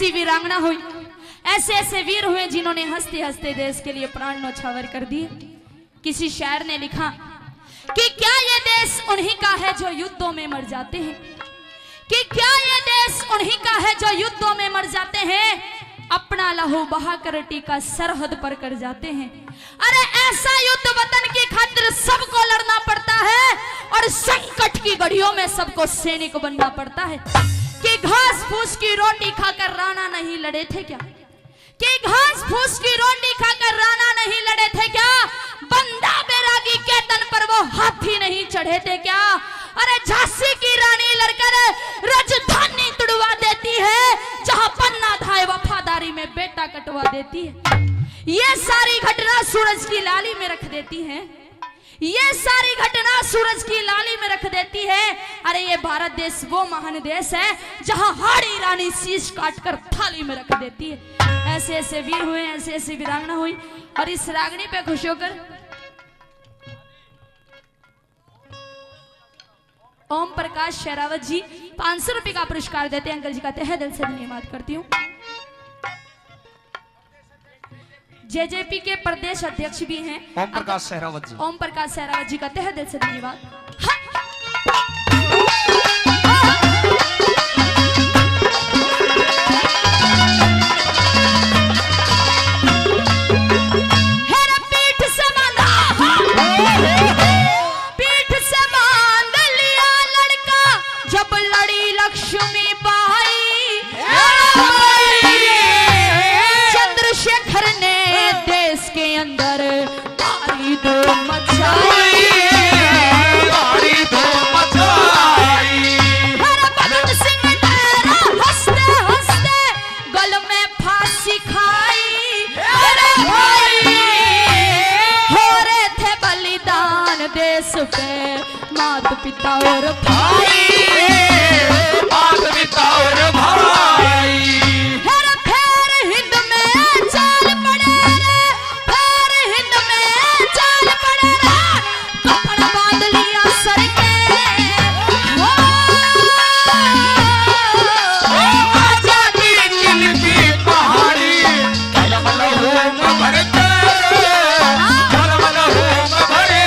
ऐसी वीरांगना हुई, ऐसे ऐसे वीर हुए जिन्होंने हंसते हंसते देश के लिए प्राण न्यौछावर कर दिए। किसी शायर ने लिखा कि क्या ये देश उन्हीं का है जो युद्धों में मर जाते हैं, कि क्या ये देश उन्हीं का है जो युद्धों में मर जाते हैं, अपना लहू बहाकर टीका सरहद पर कर जाते हैं। अरे ऐसा युद्ध वतन की खातिर सबको लड़ना पड़ता है और संकट की घड़ियों में सबको सैनिक बनना पड़ता है। कि घास फूस की रोटी खाकर राणा नहीं लड़े थे क्या, कि घास फूस की रोटी खाकर राणा नहीं लड़े थे क्या, बंदा बैरागी के तन पर वो हाथी नहीं चढ़े थे क्या। अरे झांसी की रानी लड़कर राजधानी तुड़वा देती है, जहां पन्ना धाए वफादारी में बेटा कटवा देती है। ये सारी घटना सूरज की लाली में रख देती है, ये सारी घटना सूरज की लाली में रख देती है। अरे ये भारत देश वो महान देश है जहां हाड़ी रानी शीश काटकर थाली में रख देती है। ऐसे ऐसे वीर हुए, ऐसे ऐसे वीरांगना हुई। और इस रागनी पे खुश होकर ओम प्रकाश शेरावत जी 500 रुपए का पुरस्कार देते हैं। अंकल जी का तहे दिल से धन्यवाद करती हूँ। जेजेपी के प्रदेश अध्यक्ष भी हैं ओम प्रकाश सहरावत जी। ओम प्रकाश सहरावत जी का तहे दिल से धन्यवाद। माता पिता और भाई, माता पिता और भाई, फेर हिंद में चाल पड़े रे, फेर हिंद में चाल पड़े रे, कपड़ा बांध लिया सर के, आजादी जिनकी कहानी कलम लहू में भर के, कलम लहू में भरे।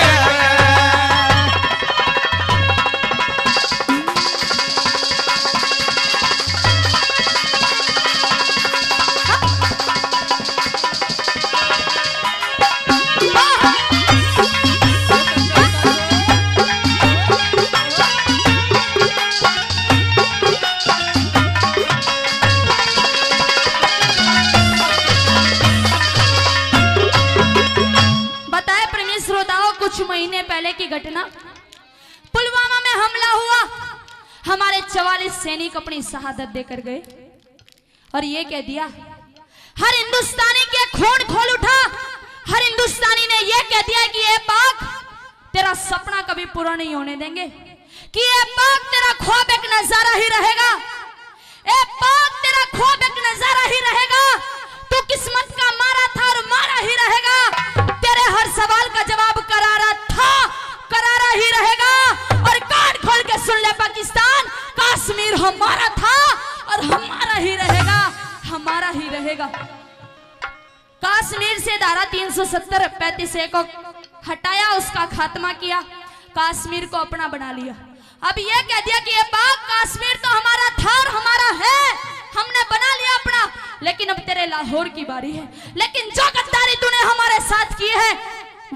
कुछ महीने पहले की घटना, पुलवामा में हमला हुआ, हमारे 44 सैनिक अपनी शहादत देकर गए और ये कह दिया, हर हिंदुस्तानी के खून खोल उठा, हर हिंदुस्तानी ने ये कह दिया कि ये पाक तेरा सपना कभी पूरा नहीं होने देंगे, कि ये पाक तेरा ख्वाब एक नजारा ही रहेगा, ए पाक तेरा ख्वाब एक नजारा ही रहेगा, तू किस्मत का मारा था और मारा ही रहेगा, तेरे हर सवाल का जवाब करारा था, करारा ही रहेगा। और कान खोल के सुन ले पाकिस्तान, कश्मीर हमारा था और हमारा ही रहेगा, हमारा ही रहेगा। कश्मीर से धारा 370 35A को हटाया, उसका खात्मा किया, कश्मीर को अपना बना लिया। अब ये कह दिया कि ये पाक कश्मीर तो हमारा था और हमारा है, हमने बना लिया अपना, लेकिन अब तेरे लाहौर की बारी है। लेकिन जो गद्दारी तूने हमारे साथ की है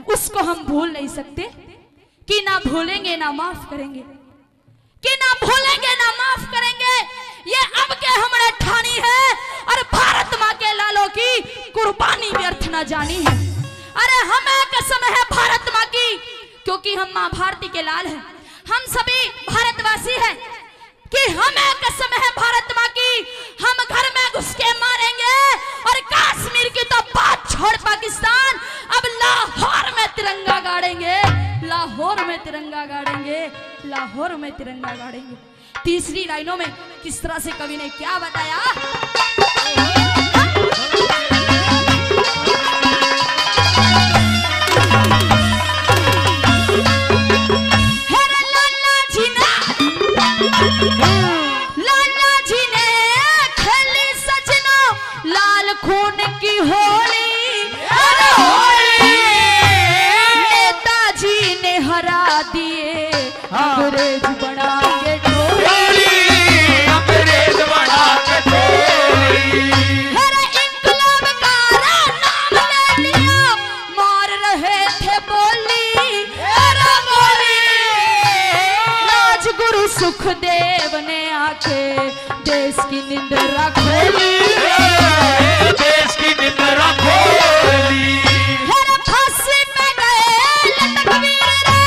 उसको हम भूल नहीं सकते, कि ना भूलेंगे ना माफ करेंगे, कि ना भूलेंगे ना माफ करेंगे। ये अब के हमारे ठानी है और भारत माँ के लालों की कुर्बानी व्यर्थ न जानी है। अरे हमें कसम है भारत माँ की, क्योंकि हम माँ भारती के लाल हैं, हम सभी भारतवासी हैं, कि हमें कसम है भारत माँ की, हम घर में घुस के मारेंगे। और कश्मीर की तो बात छोड़ पाकिस्तान, अब लाहौर में तिरंगा गाड़ेंगे, लाहौर में तिरंगा गाड़ेंगे, लाहौर में तिरंगा गाड़ेंगे। तीसरी लाइनों में किस तरह से कवि ने क्या बताया, लाला जी ने खेली सच होली नेताजी ने हरा दिए अंग्रेज बना के टोली। अंग्रेज बना के टोली। हरे इंकलाब का नाम ले लिया मार रहे थे बोली। हरे बोली राजगुरु सुखदेव ने आके देश की निंद्रा खोली। देश की निंद्रा खोली। हरे फांसी पे गए लटकवीर रे,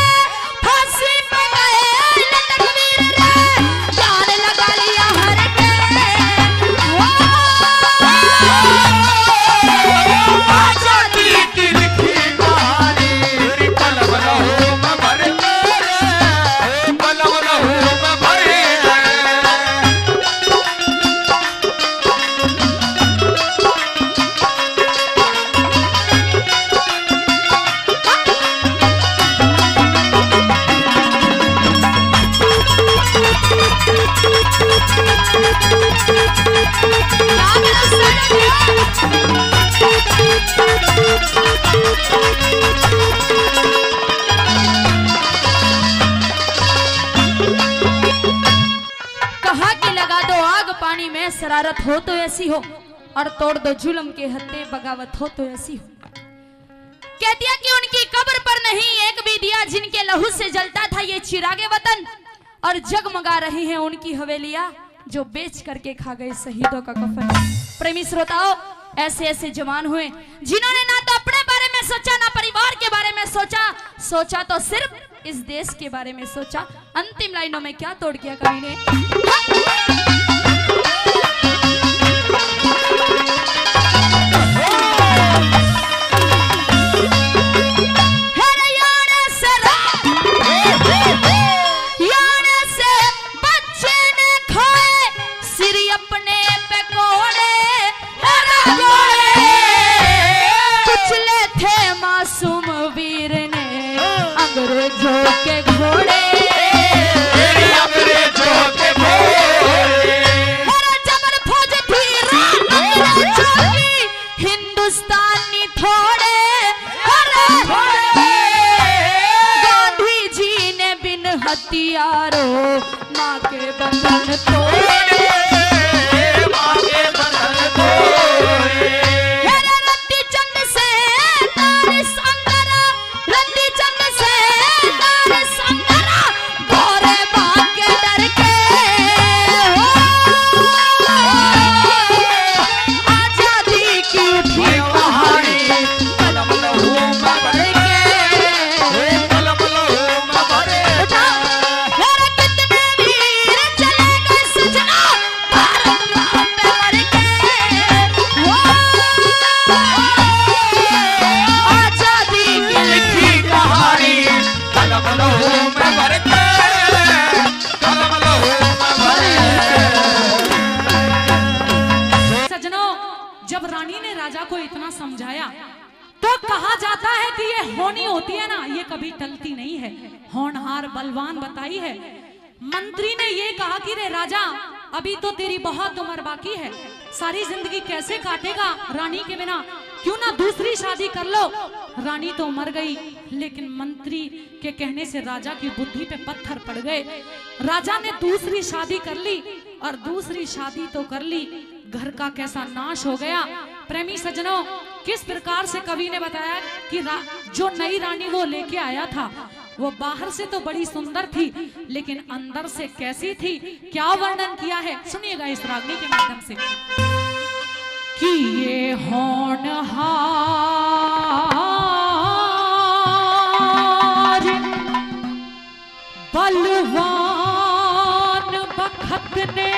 फांसी पे गए लटकवीर रे, जान लगा लिया हर के। आजादी की लिखी कहानी कलम लहू में भर के, कलम लहू में भर के। कहा कि लगा दो आग पानी में शरारत हो तो ऐसी हो, और तोड़ दो जुल्म के हत्ते बगावत हो तो ऐसी हो। कह दिया कि उनकी कब्र पर नहीं एक भी दिया जिनके लहू से जलता था ये चिरागे वतन, और जगमगा रही हैं उनकी हवेलियां जो बेच करके खा गए शहीदों का कफन। प्रेमी श्रोताओं, ऐसे ऐसे जवान हुए जिन्होंने ना तो अपने बारे में सोचा ना परिवार के बारे में सोचा तो सिर्फ इस देश के बारे में सोचा। अंतिम लाइनों में क्या तोड़ किया कवि ने। अंग्रेजों के घोड़े अंग्रेजों के घोड़े। जबर फौज थी अंग्रेजों की हिंदुस्तानी थोड़े। गांधी जी ने बिन हथियारों माँ के बंधन तोड़े। माँ के बंधन तोड़े। रत्ती चंद से तारे संगरा, रत्ती चंद से तारे संगरा, गोरे बाग के डर के। आजादी की उठी कहानी कलम लहू में भर के, कलम लहू में भर के। मेरे कितने वीर चले गए सजना भारत माँ पे मर के। आजादी की लिखी कहानी कलम लहू में भर के, कलम लहू में भर के। सजनों, जब रानी ने राजा को इतना समझाया तो कहा जाता है कि ये होनी होती है ना, ये कभी टलती नहीं है, होनहार बलवान बताई है। मंत्री ने ये कहा कि रे राजा, अभी तो तेरी बहुत उम्र बाकी है, सारी जिंदगी कैसे काटेगा रानी के बिना, क्यों ना दूसरी शादी कर लो। रानी तो मर गई, लेकिन मंत्री के कहने से राजा की बुद्धि पे पत्थर पड़ गए। राजा ने दूसरी शादी कर ली, और दूसरी शादी तो कर ली, घर का कैसा नाश हो गया। प्रेमी सजनों, किस प्रकार से कवि ने बताया कि जो नई रानी वो लेके आया था वो बाहर से तो बड़ी सुंदर थी, लेकिन अंदर से कैसी थी, क्या वर्णन किया है, सुनिएगा इस रागनी के माध्यम से। कि ये होनहार बलवान बखत ने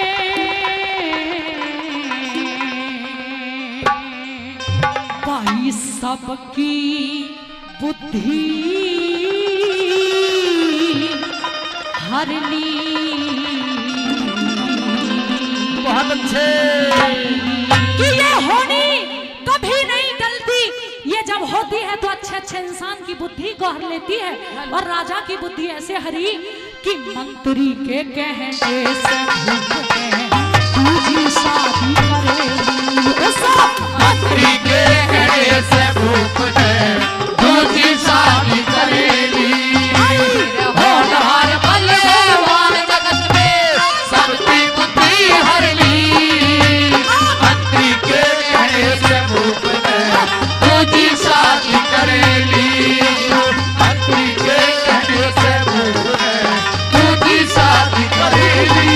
पाई सबकी बुद्धि हर ली। बहुत अच्छे। कि ये होनी कभी नहीं टलती, ये जब होती है तो अच्छे अच्छे इंसान की बुद्धि को हर लेती है, और राजा की बुद्धि ऐसे हरी कि मंत्री के कहने से दूसरी शादी करेगी। मंत्री के कहने से भूप ने दूसरी शादी करेली। होनहार बलवान जगत में सबकी बुद्धि हर ली। मंत्री के कहने से भूप ने दूसरी शादी करेली। मंत्री के कहने से भूप ने दूसरी शादी करेली।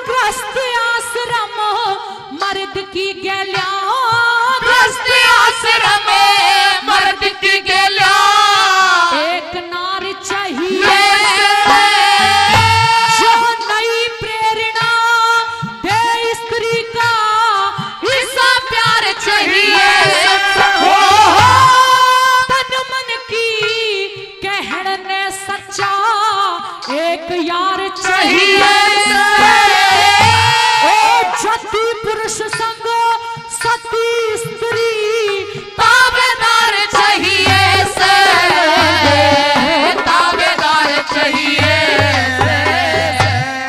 ग्रस्त आश्रम मर्द की गैल्या ग्रस्त आश्रम मर्द की गेला एक नार चाहिए जो नई प्रेरणा दे स्त्री का ऐसा प्यार चाहिए। तन मन की कहने सच्चा एक यार चाहिए। सती पुरुष संग सती स्त्री ताबेदार चाहिए से ताबेदार चाहिए।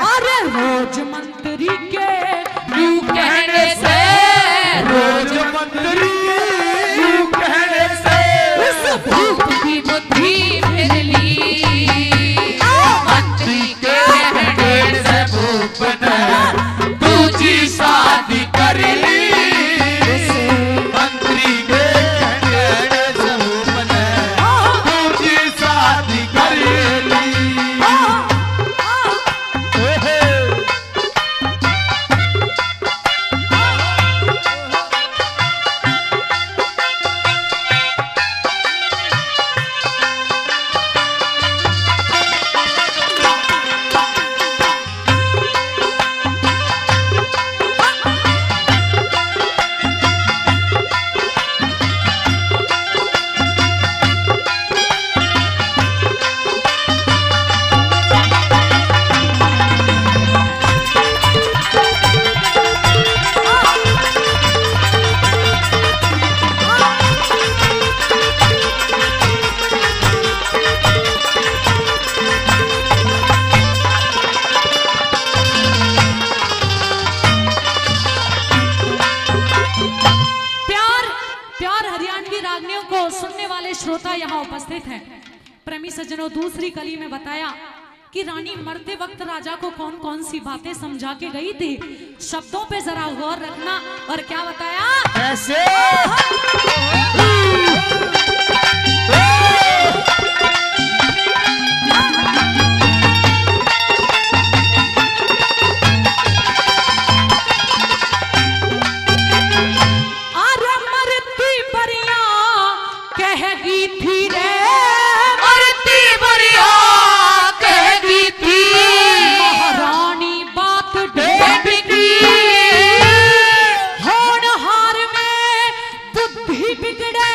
अरे रोज मंत्री के यूं कहने से रोज मंत्री यूं कहने से उस भूप की बुद्धि फिर ली। मंत्री के कहने से भूप ने दूसरी शादी कर ली। मंत्री के कहने से भूप ने दूसरी शादी कर ली। प्यार हरियाणवी रागनियों को सुनने वाले श्रोता यहाँ उपस्थित हैं। प्रेमी सज्जनों, दूसरी कली में बताया कि रानी मरते वक्त राजा को कौन कौन सी बातें समझा के गई थी। शब्दों पे जरा गौर रखना। और क्या बताया? कैसे अरे मरती परिया कहेगी थी रे मरती बढ़िया कहती थी महारानी बात डेट की। होनहार में बुद्धि बिगड़े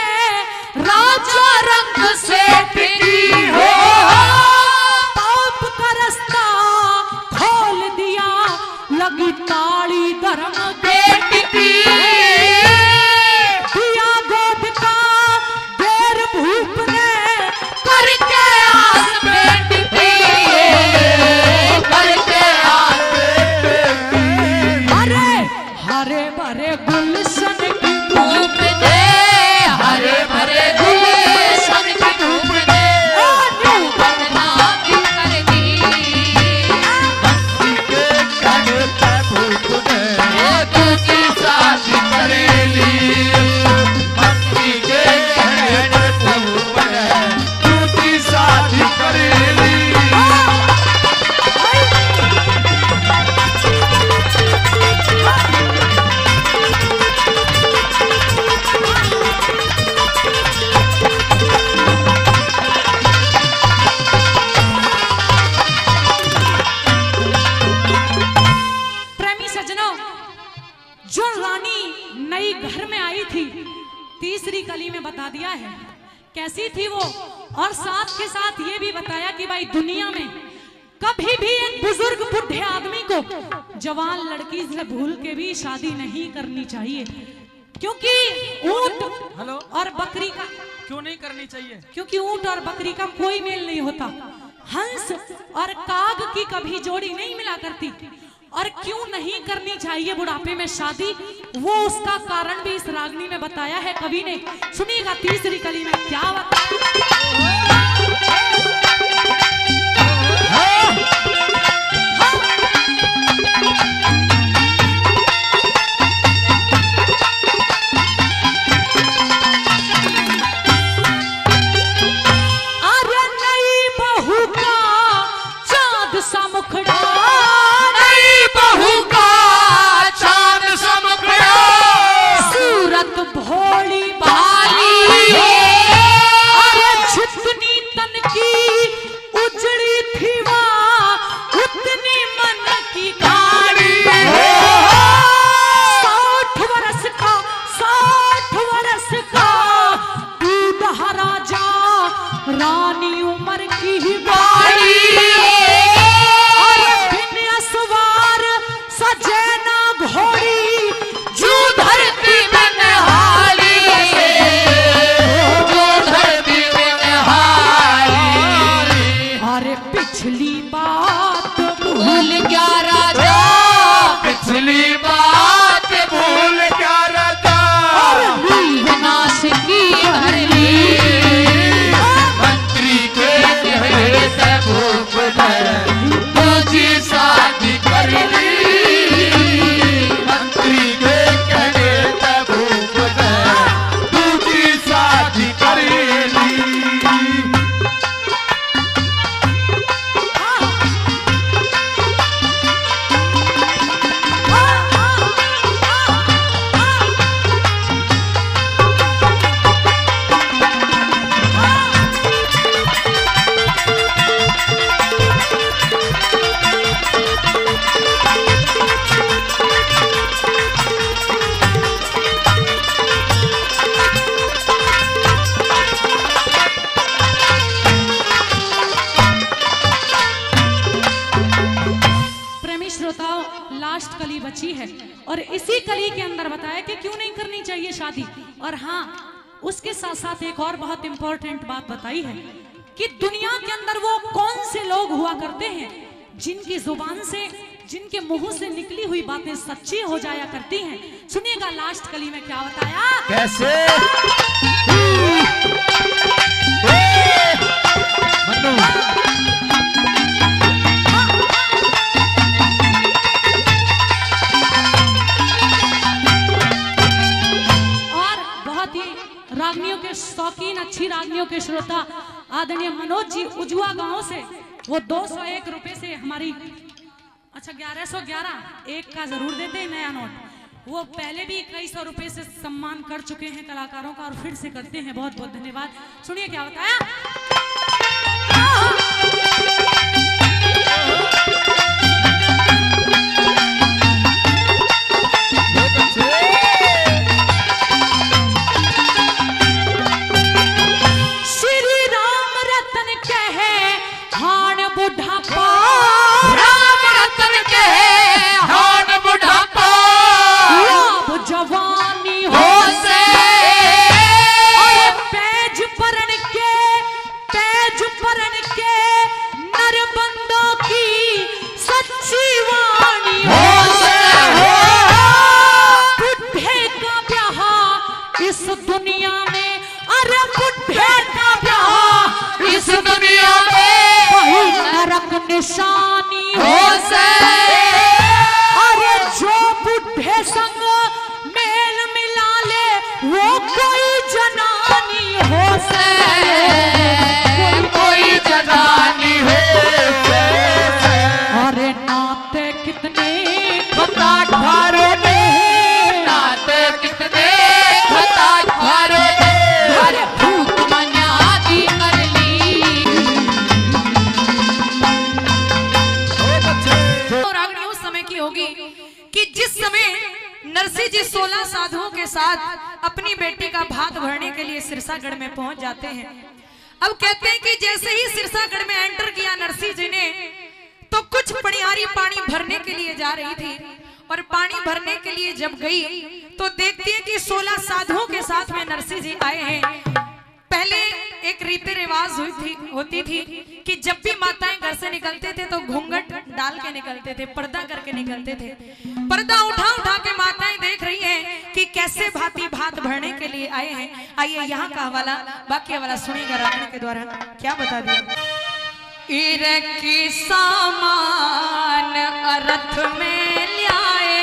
राजा रंग से टिकी हो पाप का रास्ता खोल दिया, लगी ताली धर्म डेट की। दिया गोद का देर भूप ने करके आस बेट की करके आस अरे हरे भरे गुलशन की धूप दे हरे भरे गुलशन की धूप दे यूं बदनामी कर दी। मंत्री के कहने से भूप ने दूसरी शादी करेली। मंत्री के कहने से भूप ने दूसरी शादी करेली। प्रेमी सज्जनों, जो रानी नई घर में आई थी, तीसरी कली में बता दिया है कैसी थी वो। और साथ के साथ ये भी बताया कि भाई दुनिया में कभी भी एक बुजुर्ग बुढ़े आदमी को जवान लड़की से भूल के भी शादी नहीं करनी चाहिए, क्योंकि ऊंट हेलो और बकरी का, क्यों नहीं करनी चाहिए? क्योंकि ऊंट और बकरी का कोई मेल नहीं होता। हंस और काग की कभी जोड़ी नहीं मिला करती। और क्यों नहीं करनी चाहिए बुढ़ापे में शादी, वो उसका कारण भी इस रागनी में बताया है कवि ने। सुनिएगा तीसरी कली में क्या बताया। रानी उमर की बाड़ी और बिन असवार सजना घोड़ी जो धरती में नहाली, जो धरती में नहाली। अरे पिछली बात भूल गया राजा, पिछली बात भूल क्या राजा, नाश की हर ली तुझी शादी कर ली, मंत्री के कहने से भूख है तुझी शादी कर ली। लास्ट कली बची है और इसी कली के अंदर बताया कि क्यों नहीं करनी चाहिए शादी। और हाँ, उसके साथ साथ एक और बहुत इंपॉर्टेंट बात बताई है कि दुनिया के अंदर वो कौन से लोग हुआ करते हैं जिनकी जुबान से, जिनके मुंह से निकली हुई बातें सच्ची हो जाया करती हैं। सुनिएगा लास्ट कली में क्या बताया। कैसे रागनियों के शौकीन, अच्छी रागनियों के श्रोता आदरणीय मनोज जी उजुआ गांव से वो 201 रुपए से हमारी 1111 एक का जरूर देते हैं नया नोट। वो पहले भी कई सौ रुपए से सम्मान कर चुके हैं कलाकारों का और फिर से करते हैं। बहुत बहुत धन्यवाद। सुनिए क्या बताया। निशानी हो से अरे जो बुढ़े संग मेल मिला ले वो कोई जनानी हो से, कोई जनानी हो से। अरे नाते कितने बता ठारो ने, नाते कितने बता ठारो ने, अरे भूख मनादी कर ली। होगी कि जिस समय नरसिंह जी 16 साधुओं के साथ अपनी बेटी का भाग भरने के लिए सिरसागढ़ में पहुंच जाते हैं। अब कहते हैं कि जैसे ही सिरसागढ़ में एंटर किया नरसिंह जी ने भरने के लिए जा रही थी और पानी भरने के लिए जब गई तो देखती है कि 16 साधुओं के साथ में नरसिंह जी आए हैं। पहले एक रीति रिवाज होती थी कि जब भी माताएं घर से निकलते थे तो घूंघट डाल के निकलते थे, पर्दा करके निकलते थे। पर्दा उठा उठा के माताएं देख रही हैं कि कैसे भांति भात भरने के लिए आए हैं। आइए यहाँ का हवाला, बाकी हवाला सुनिएगा रावण के द्वारा क्या बता दिया। ईरे की सामान अर्थ में ल्याए,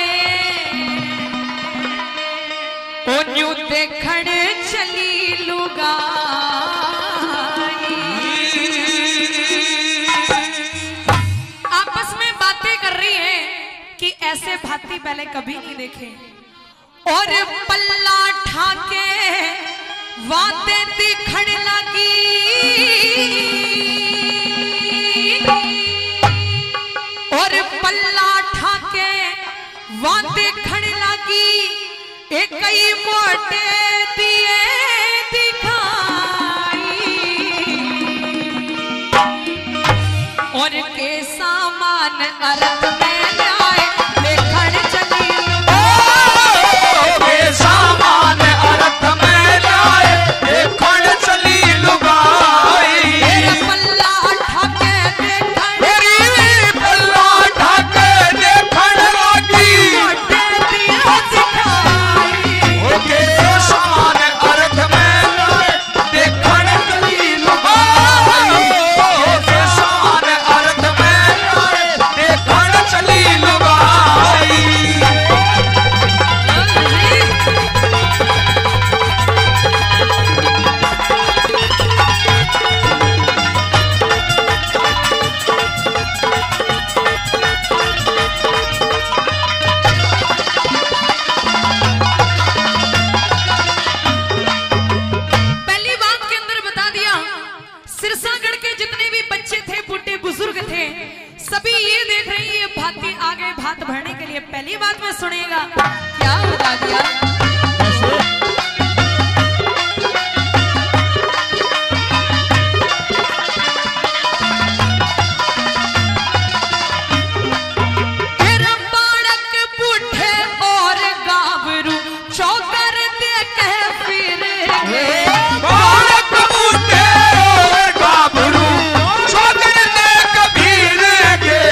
ओ न्यू देखण चली लुगाई। आपस में बातें कर रही है कि ऐसे भांति पहले कभी नहीं देखे। और पल्ला ठाके बातें दिखण लगी, और पल्ला ठाके बातें खड़ लगी। एक कई मोटे दिए दिखाई, और के सामान अर्थ में लाए देखण चली। के सामान अर्थ में लाए देखण चली लुगाई। पल्ला ठाके देखण, पल्ला ठाके देखण लगी। मोटे दिए दिखाई। के सामान अर्थ में लाए देखण चली लुगाई। के सामान अर्थ में लाए देखण चली लुगाई। पहली बात के अंदर बता दिया, सिरसागढ़ के जितने भी बच्चे थे, बूढ़े बुजुर्ग थे, सभी ये देख रहे हैं ये भांति आगे भात भरने के लिए। पहली बात में सुनेगा क्या बता दिया। तेरा बालक बूढ़े और गाभरू चौकर देखे फिरेंगे। बालक बूढ़े और गाभरू चौकर देख फिरेंगे।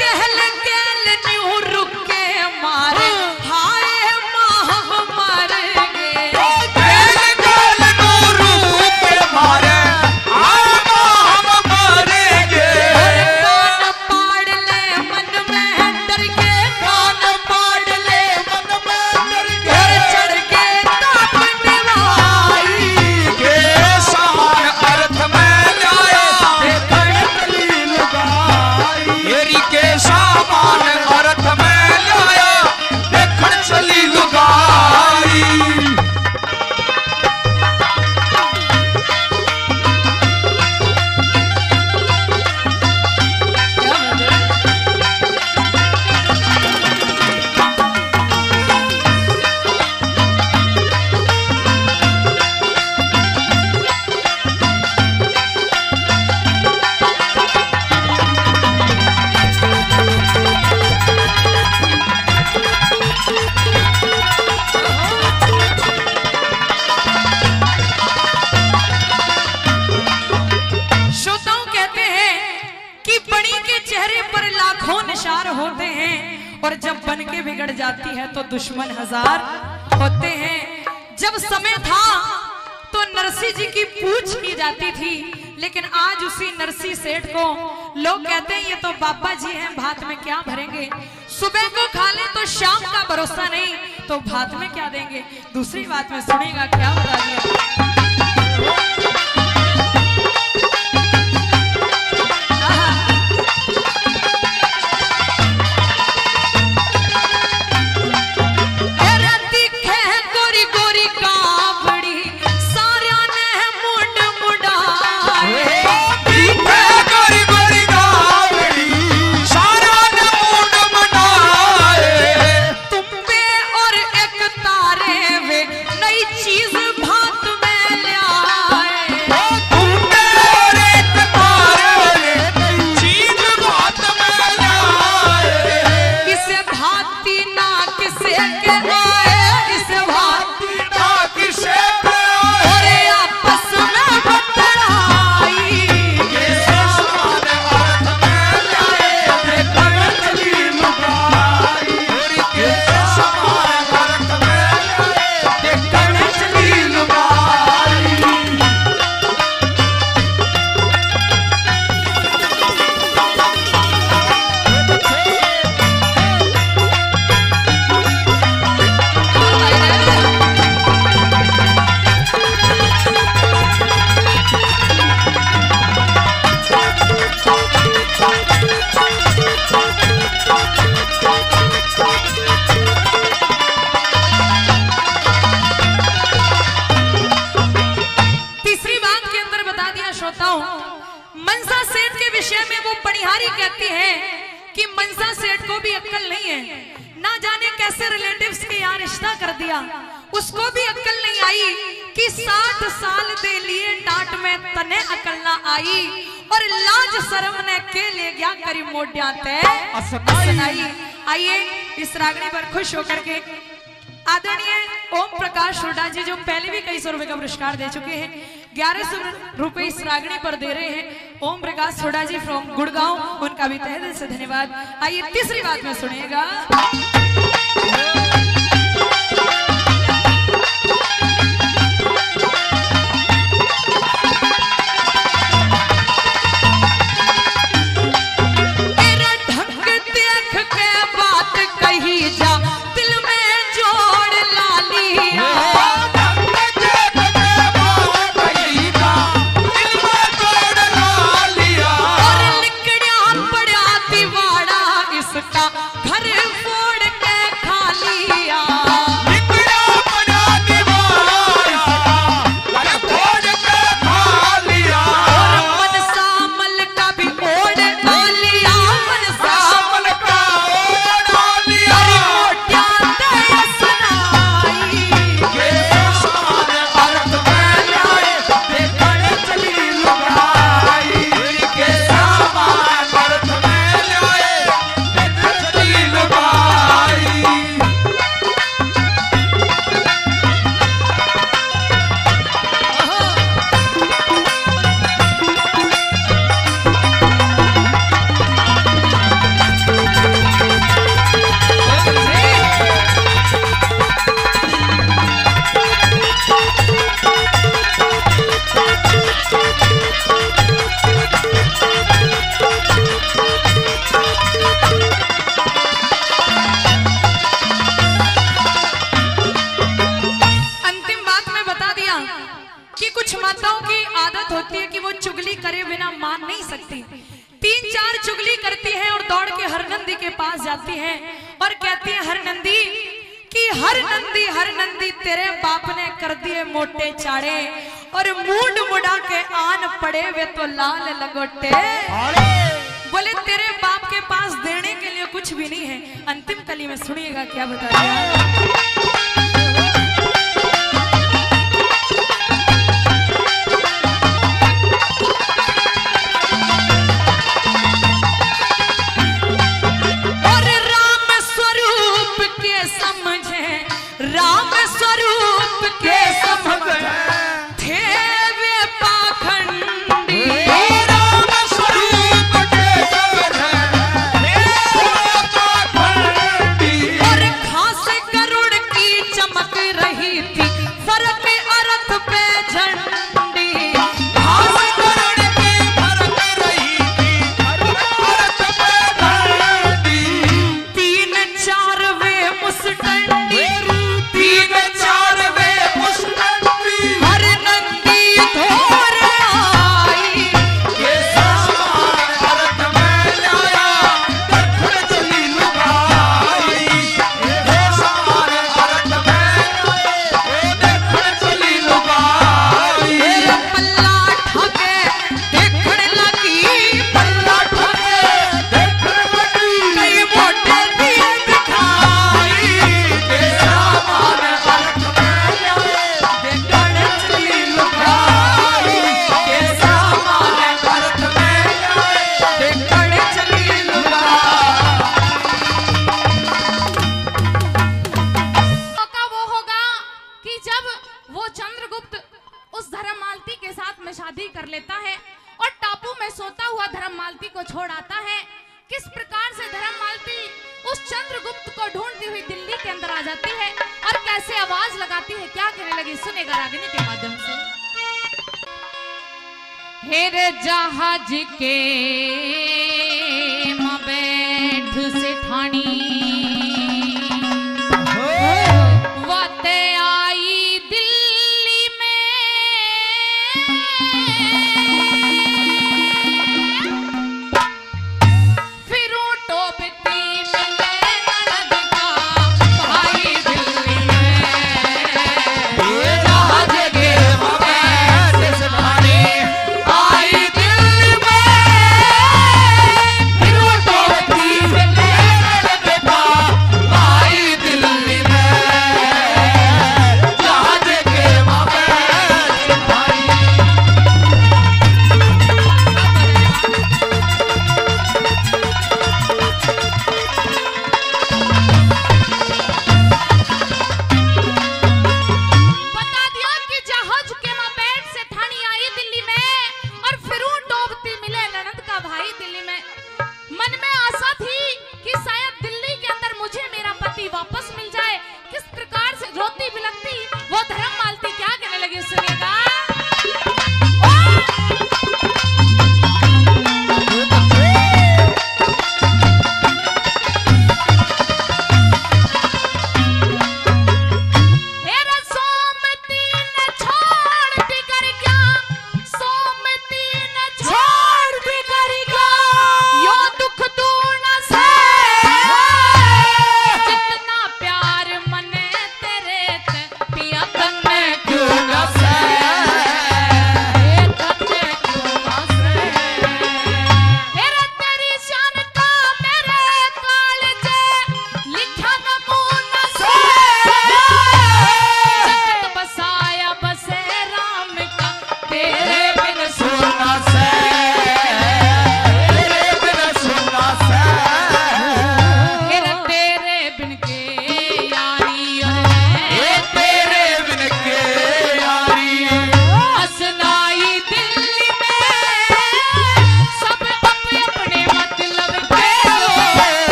कहल कहल न्यू रुके मारे, हाय माह मरेंगे। कहल कहल नूरू के मारे हम मरेंगे। कान पाड़ ले मन में डर के, कान पाड़ ले मन में डर के। घर चढ़ के ताप निभाई। के सामान अर्थ में लाया देखण चली लुगाई। हेरी के सामान अर्थ में लाया देखण चली लुगाई। श्रोताओं कहते हैं कि बड़ी के चेहरे पर लाखों निशान होते हैं, और जब बन के बिगड़ जाती है तो दुश्मन हजार होते हैं। जब समय था तो नरसिंह जी की पूछ की जाती थी, लेकिन आज उसी नरसिंह सेठ को लोग कहते हैं ये तो बाबा जी हैं, भात में क्या भरेंगे। सुबह को खा ले तो शाम का भरोसा नहीं, तो भात में क्या देंगे। दूसरी बात में सुनेगा क्या बता दिया। गोरी गोरी गावड़ी सारा ने मुंड बनाए। तुम पे और एक तारे वे नई चीज भात में ले आए। मनसा सेठ के विषय में वो पनिहारी कहती है कि मनसा सेठ को भी अक्ल नहीं है, ना जाने कैसे रिलेटिव्स के यहाँ रिश्ता कर दिया। उसको भी अक्ल नहीं आई कि 60 साल दे लिए डांट में तने अक्ल ना आई, और लाज शर्म ने के ले गया करी मोटिया ते असनाई। आइए इस रागनी पर खुश होकर के आदरणीय ओम प्रकाश हुड्डा जी, जो पहले भी कई 100 रुपए का पुरस्कार दे चुके हैं, 1100 रुपए इस रागनी पर दे रहे हैं ओम प्रकाश हुड्डा जी फ्रॉम गुड़गांव, उनका भी तहे दिल से धन्यवाद। आइए तीसरी बात में सुनिएगा। जाती है और कहती है हर नंदी तेरे बाप ने कर दिए मोटे चाड़े, और मूड मुड़ा के आन पड़े वे तो लाल लगोटे। बोले तेरे बाप के पास देने के लिए कुछ भी नहीं है। अंतिम कली में सुनिएगा क्या बता दिया। हेरे जहाज के बैठ से ठानी वाते आई दिल्ली में, फिर टोपती भाई दिल्ली में। जहाज के बैठ से ठानी आई दिल्ली में।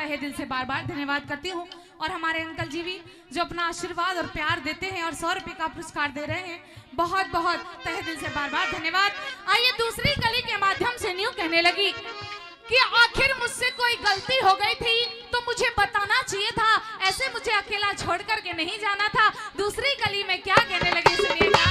तहे दिल से बार बार धन्यवाद करती हूँ। और हमारे अंकल जी भी जो अपना आशीर्वाद और प्यार देते हैं और 100 रुपए का पुरस्कार दे रहे हैं, बहुत बहुत तहे दिल से बार बार धन्यवाद। आइए दूसरी कली के माध्यम से न्यू कहने लगी कि आखिर मुझसे कोई गलती हो गई थी तो मुझे बताना चाहिए था, ऐसे मुझे अकेला छोड़ करके नहीं जाना था। दूसरी कली में क्या कहने लगी सुनिएगा।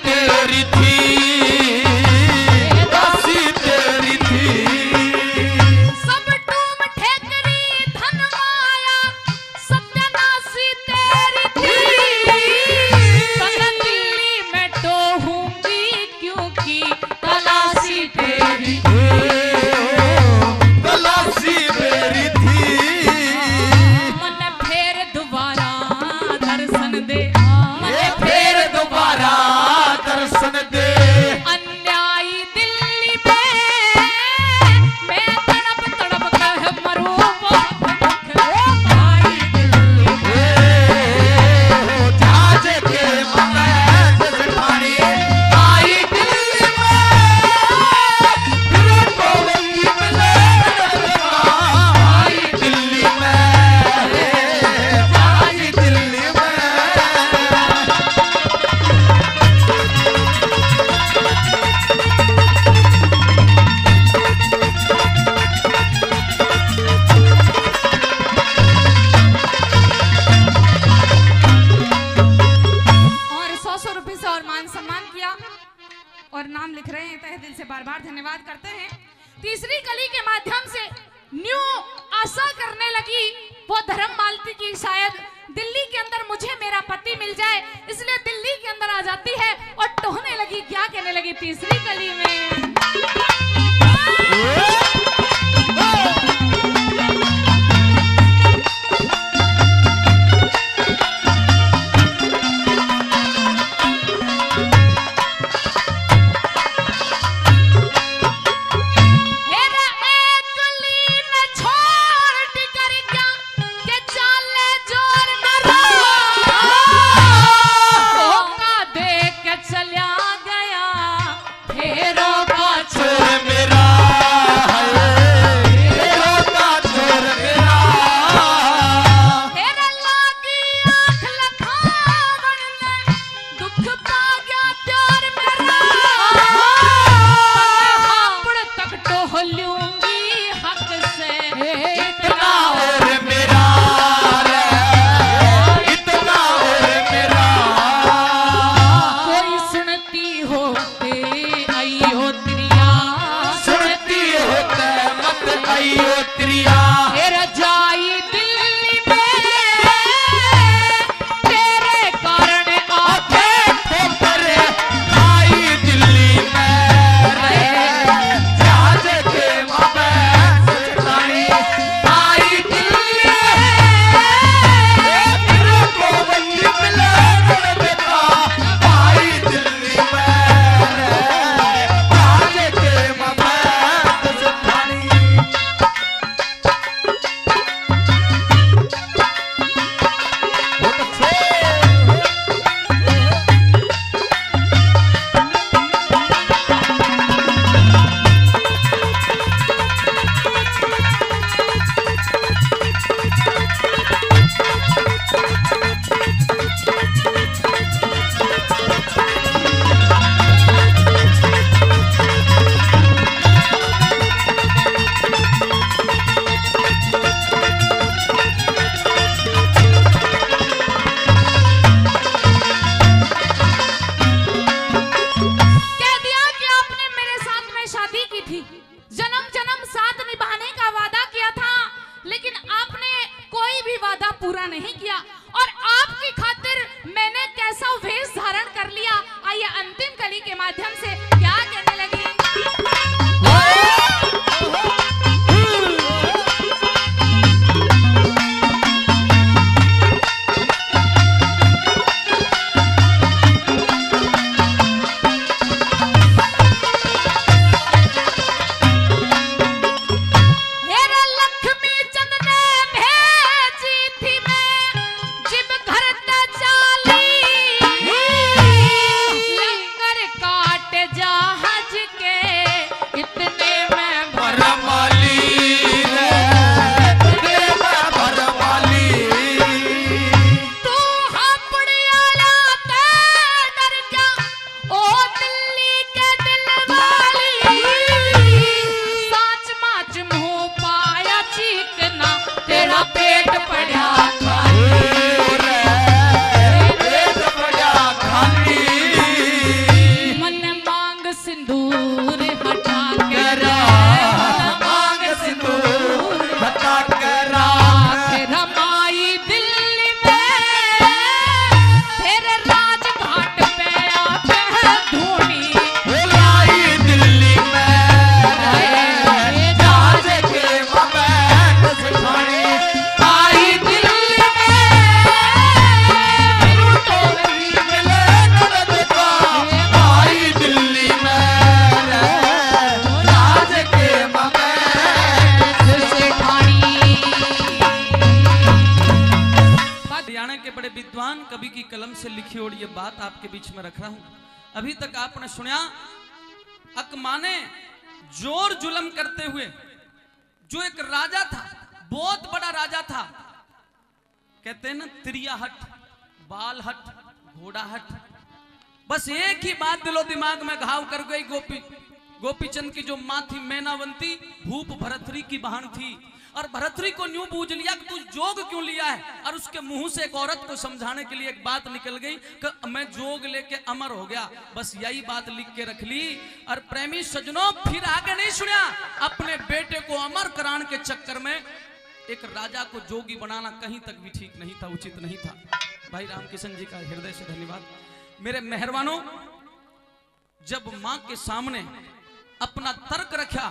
तेरी थी, दासी तेरी थी, सब टूम ठेकरी धन माया सत्यानाशी तेरी थी। तन दिल्ली में टोहूंगी क्योंकि तलाशी तेरी थी, तलाशी तेरी थी। मन फेर दोबारा दर्शन दे, फिर दोबारा दर्शन दे। अन्यायी दिल्ली में मैं तड़प तड़प कर मरूं। आई दिल्ली में जहाज के मकैद से ठाणी, आई दिल्ली में फिर तो वही मिले। आई दिल्ली में, आई दिल्ली में। और 100 रुपए से और मान सम्मान किया और नाम लिख रहे हैं, तहे दिल से बार बार धन्यवाद करते हैं। तीसरी कली के माध्यम से न्यू आशा करने लगी वो धर्म मालती की शायद दिल्ली के अंदर मुझे मेरा पति मिल जाए, इसलिए दिल्ली के अंदर आ जाती है और टोहने लगी। क्या कहने लगी तीसरी कली में। महान कवि की कलम से लिखी और ये बात आपके बीच में रख रहा हूं। अभी तक आपने सुना अक माने जोर जुलम करते हुए जो एक राजा था, बहुत बड़ा राजा था, कहते हैं ना त्रियाहट, बालहट, घोड़ाहट, बस एक ही बात दिलो दिमाग में घाव कर गई। गोपीचंद की जो मां थी मैनावंती, भूप भरथरी की बहन थी, और भरथरी को न्यू बूझ लिया कि तू जोग क्यों लिया है, और उसके मुंह से एक औरत को समझाने के लिए एक बात निकल गई कि मैं जोग लेके अमर हो गया। बस यही बात लिख के रख ली। और प्रेमी सज्जनों, फिर आगे नहीं सुना, अपने बेटे को अमर कराने के चक्कर में एक राजा को जोगी बनाना कहीं तक भी ठीक नहीं था, उचित नहीं था। भाई रामकिशन जी का हृदय से धन्यवाद। मेरे मेहरबानों, जब मां के सामने अपना तर्क रखा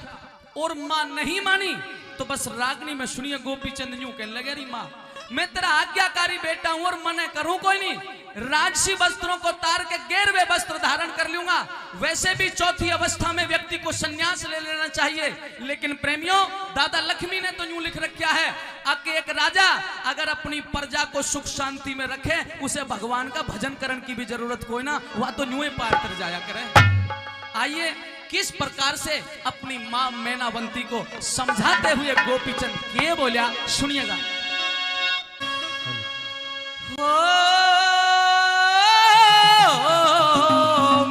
और मां नहीं मानी, तो बस रागनी में सुनिए गोपीचंद यूं कहने लगे, अरे मां मैं तेरा आज्ञाकारी बेटा हूं और मने करूं कोई नहीं, राजसी वस्त्रों को तार के गेरवे वस्त्र धारण कर लूंगा। वैसे भी चौथी अवस्था में व्यक्ति को संन्यास ले लेना चाहिए, लेकिन प्रेमियों दादा लक्ष्मी ने तो यूं लिख रखा है कि एक राजा अगर अपनी प्रजा को सुख शांति में रखे, उसे भगवान का भजन करने की भी जरूरत कोई ना, वह तो यूं ही पार कर जाया करे। आइए किस प्रकार से अपनी मां मैनावंती को समझाते हुए गोपीचंद के बोलिया, सुनिएगा।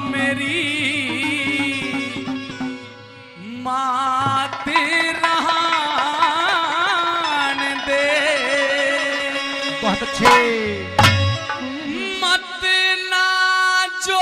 मेरी मात रहान दे, बहुत अच्छे। मत ना जो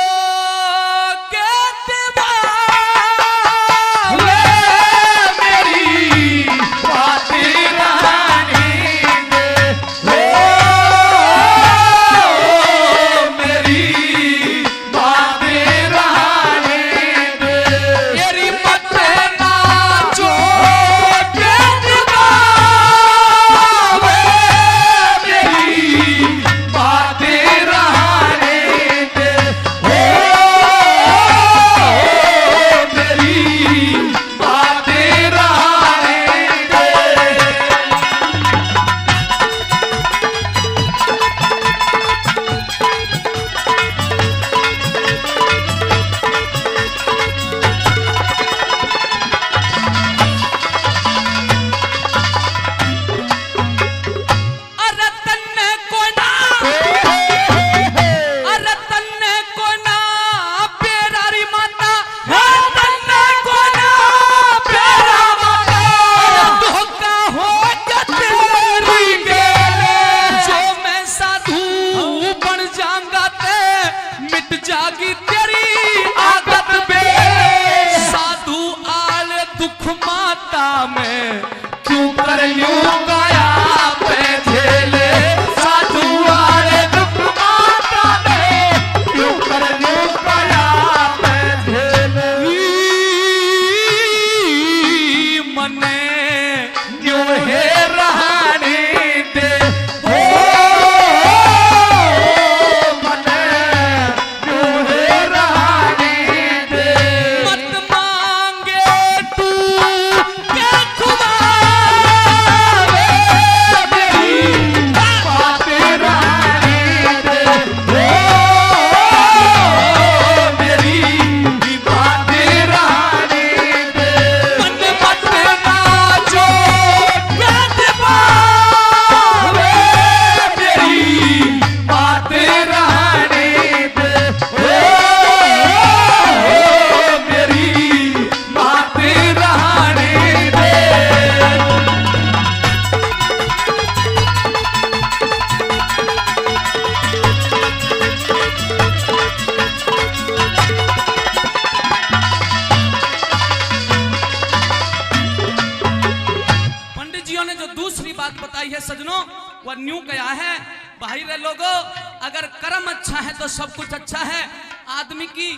सज्जनों, वह न्यू कहा है, भाई रे लोगों, अगर कर्म अच्छा है तो सब कुछ अच्छा है। आदमी की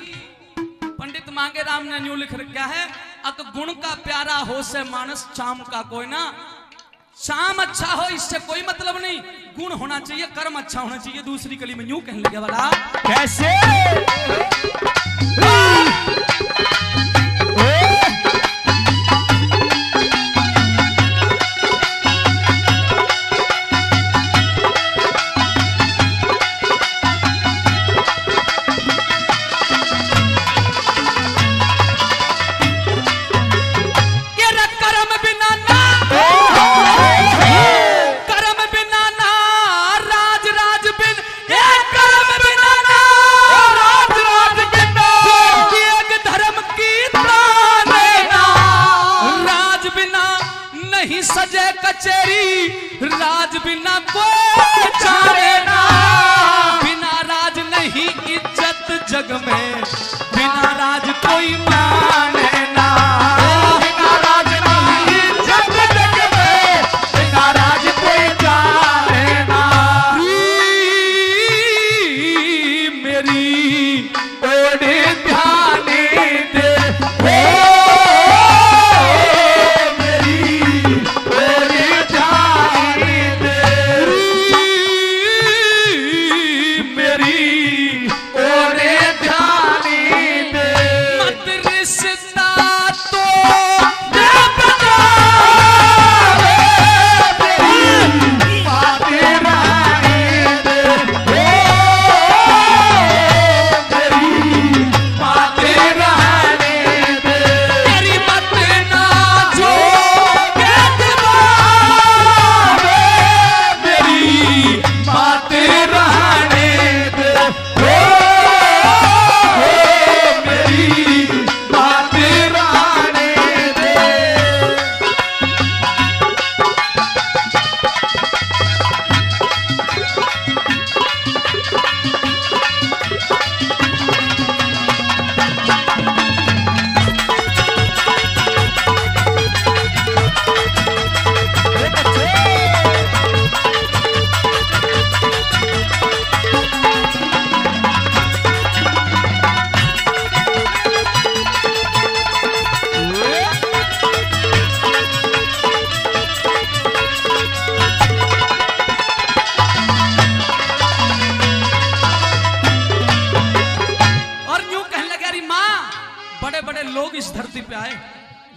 पंडित मांगे राम ने न्यू लिख रखा है, अक गुण का प्यारा हो से मानस चाम का कोई ना। चाम अच्छा हो इससे कोई मतलब नहीं, गुण होना चाहिए, कर्म अच्छा होना चाहिए। दूसरी कली में न्यू कहने लगे वाला कैसे नहीं सजे कचेरी राज बिना कोई जाने ना, बिना राज नहीं इज्जत जग में, बिना राज कोई माने ना, बिना राज नहीं इज्जत जग में, बिना राज कोई जाने ना। मेरी ओढ़े ध्यान दे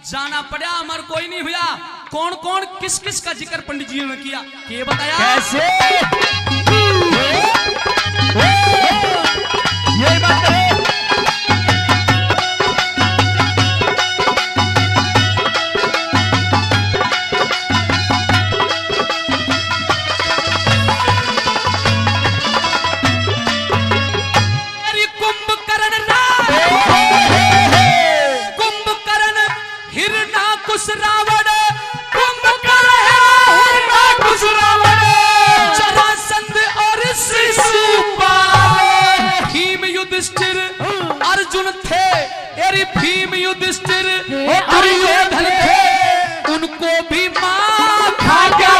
जाना पड़ा हमार कोई नहीं हुआ। कौन कौन किस किस का जिक्र पंडित जी ने किया ये बताया कैसे ये बात है। रावण कुंभकर्ण जरासंध और शिशुपाल भीम युधिष्ठिर अर्जुन थे एरी भीम युधिष्ठिर दुर्योधन थे उनको भी मार खा गया।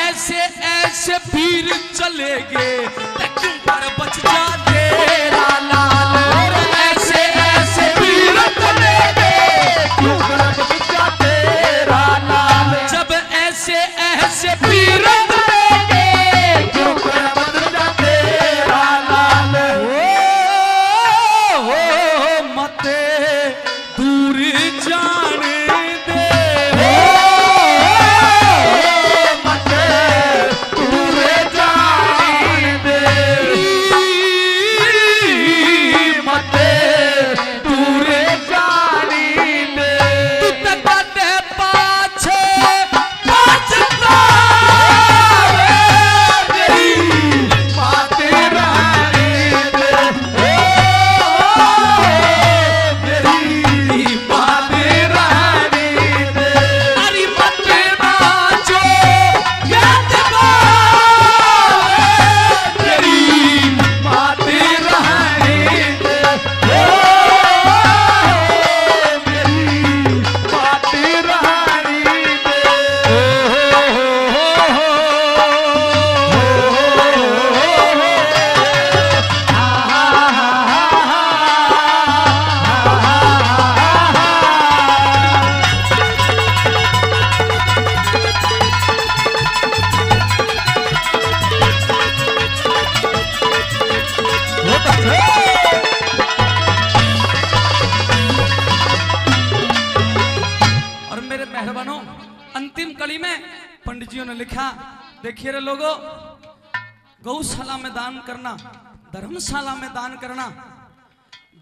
ऐसे ऐसे वीर चलेंगे क्यों पर बच जा तेरा लाल। ऐसे ऐसे वीर चलेंगे क्यों पर बच जा तेरा लाल। जब ऐसे ऐसे वीर चलेंगे क्यों पर बच जा तेरा लाल। ओ मत दूर जाने दे मत दूर जाने दे मत दूर जाने दे। तू तक पाछे पछता मेरी बातें रहने दे मेरी बातें रहने दे। अरे मत नाचो याद मेरी बातें रहने दे मेरी बातें रहने और मेरे मेहरबानों अंतिम कड़ी में पंडित जी ने लिखा देखिए रे लोगों गौशाला में दान करना धर्मशाला में दान करना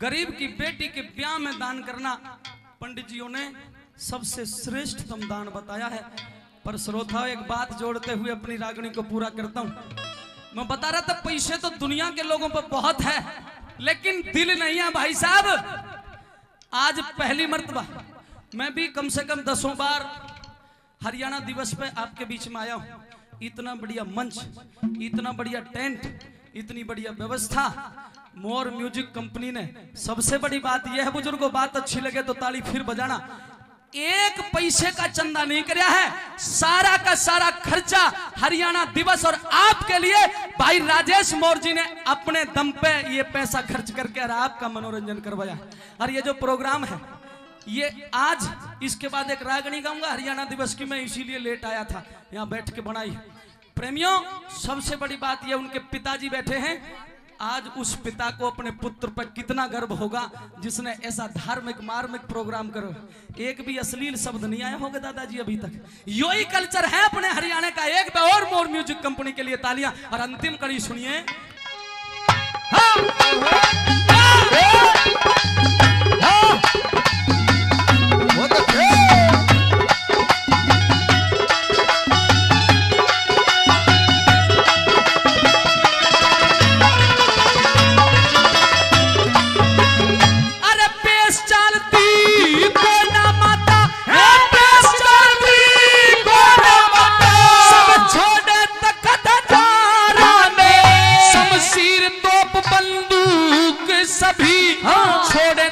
गरीब की बेटी के ब्याह में दान करना पंडित जियों ने सबसे श्रेष्ठतम दान बताया है। पर श्रोता एक बात जोड़ते हुए अपनी रागनी को पूरा करता हूं। मैं बता रहा था पैसे तो दुनिया के लोगों पर बहुत है लेकिन दिल नहीं है भाई साहब। आज पहली मर्तबा मैं भी कम से कम 10 बार हरियाणा दिवस पे आपके बीच में आया हूँ। इतना बढ़िया मंच, इतना बढ़िया टेंट, इतनी बढ़िया व्यवस्था मोर म्यूजिक कंपनी ने। सबसे बड़ी बात यह है बुजुर्गों, बात अच्छी लगे तो ताली फिर बजाना। एक पैसे का चंदा नहीं कराया है, सारा का सारा खर्चा हरियाणा दिवस और आपके लिए भाई राजेश मोर जी ने अपने दम पे ये पैसा खर्च करके और आपका मनोरंजन करवाया। और ये जो प्रोग्राम है ये आज, इसके बाद एक रागनी गाऊंगा हरियाणा दिवस की, मैं इसीलिए लेट आया था, यहाँ बैठ के बनाई। प्रेमियों, सबसे बड़ी बात ये, उनके पिताजी बैठे हैं। आज उस पिता को अपने पुत्र पर कितना गर्व होगा जिसने ऐसा धार्मिक मार्मिक प्रोग्राम करो। एक भी अश्लील शब्द नहीं आया होगा दादाजी अभी तक। यो ही कल्चर है अपने हरियाणा का। एक बार और मोर म्यूजिक कंपनी के लिए तालियां। और अंतिम कड़ी सुनिए।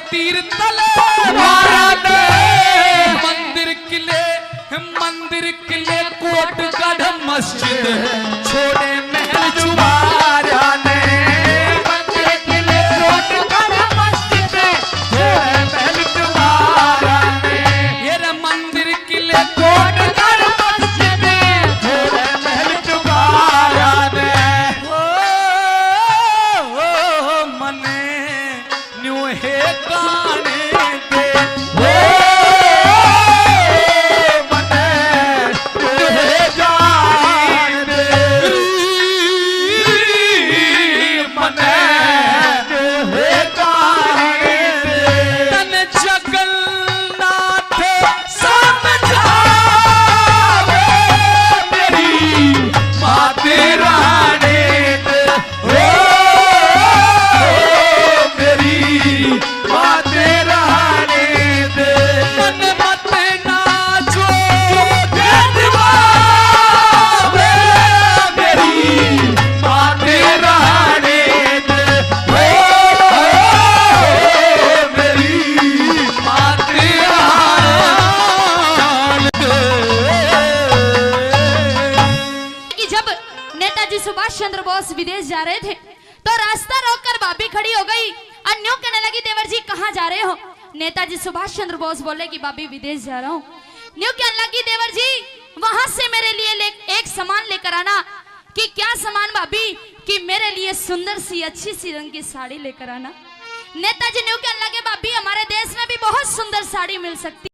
तीर तलवार मंदिर किले कोट गढ़ मस्जिद छोड़े महल जुबारा ने। मंदिर किले कोट गढ़ मस्जिद छोड़े महल जुबारा ने। ये रे मंदिर किले कोट गढ़ मस्जिद छोड़े महल जुबारा ने। ओ मने न्यू है गाने दे, सुभाष चंद्र बोस विदेश जा रहे थे तो रास्ता रोककर भाभी खड़ी हो गई और न्यू कहने लगी, देवर जी कहाँ जा रहे हो? नेताजी सुभाष चंद्र बोस बोले कि भाभी विदेश जा रहा हूँ। न्यू कहने लगी, देवर जी वहां से मेरे लिए एक सामान लेकर आना। कि क्या सामान भाभी? कि मेरे लिए सुंदर सी अच्छी सी रंग की साड़ी लेकर आना। नेताजी न्यू कहने लगे, भाभी हमारे देश में भी बहुत सुंदर साड़ी मिल सकती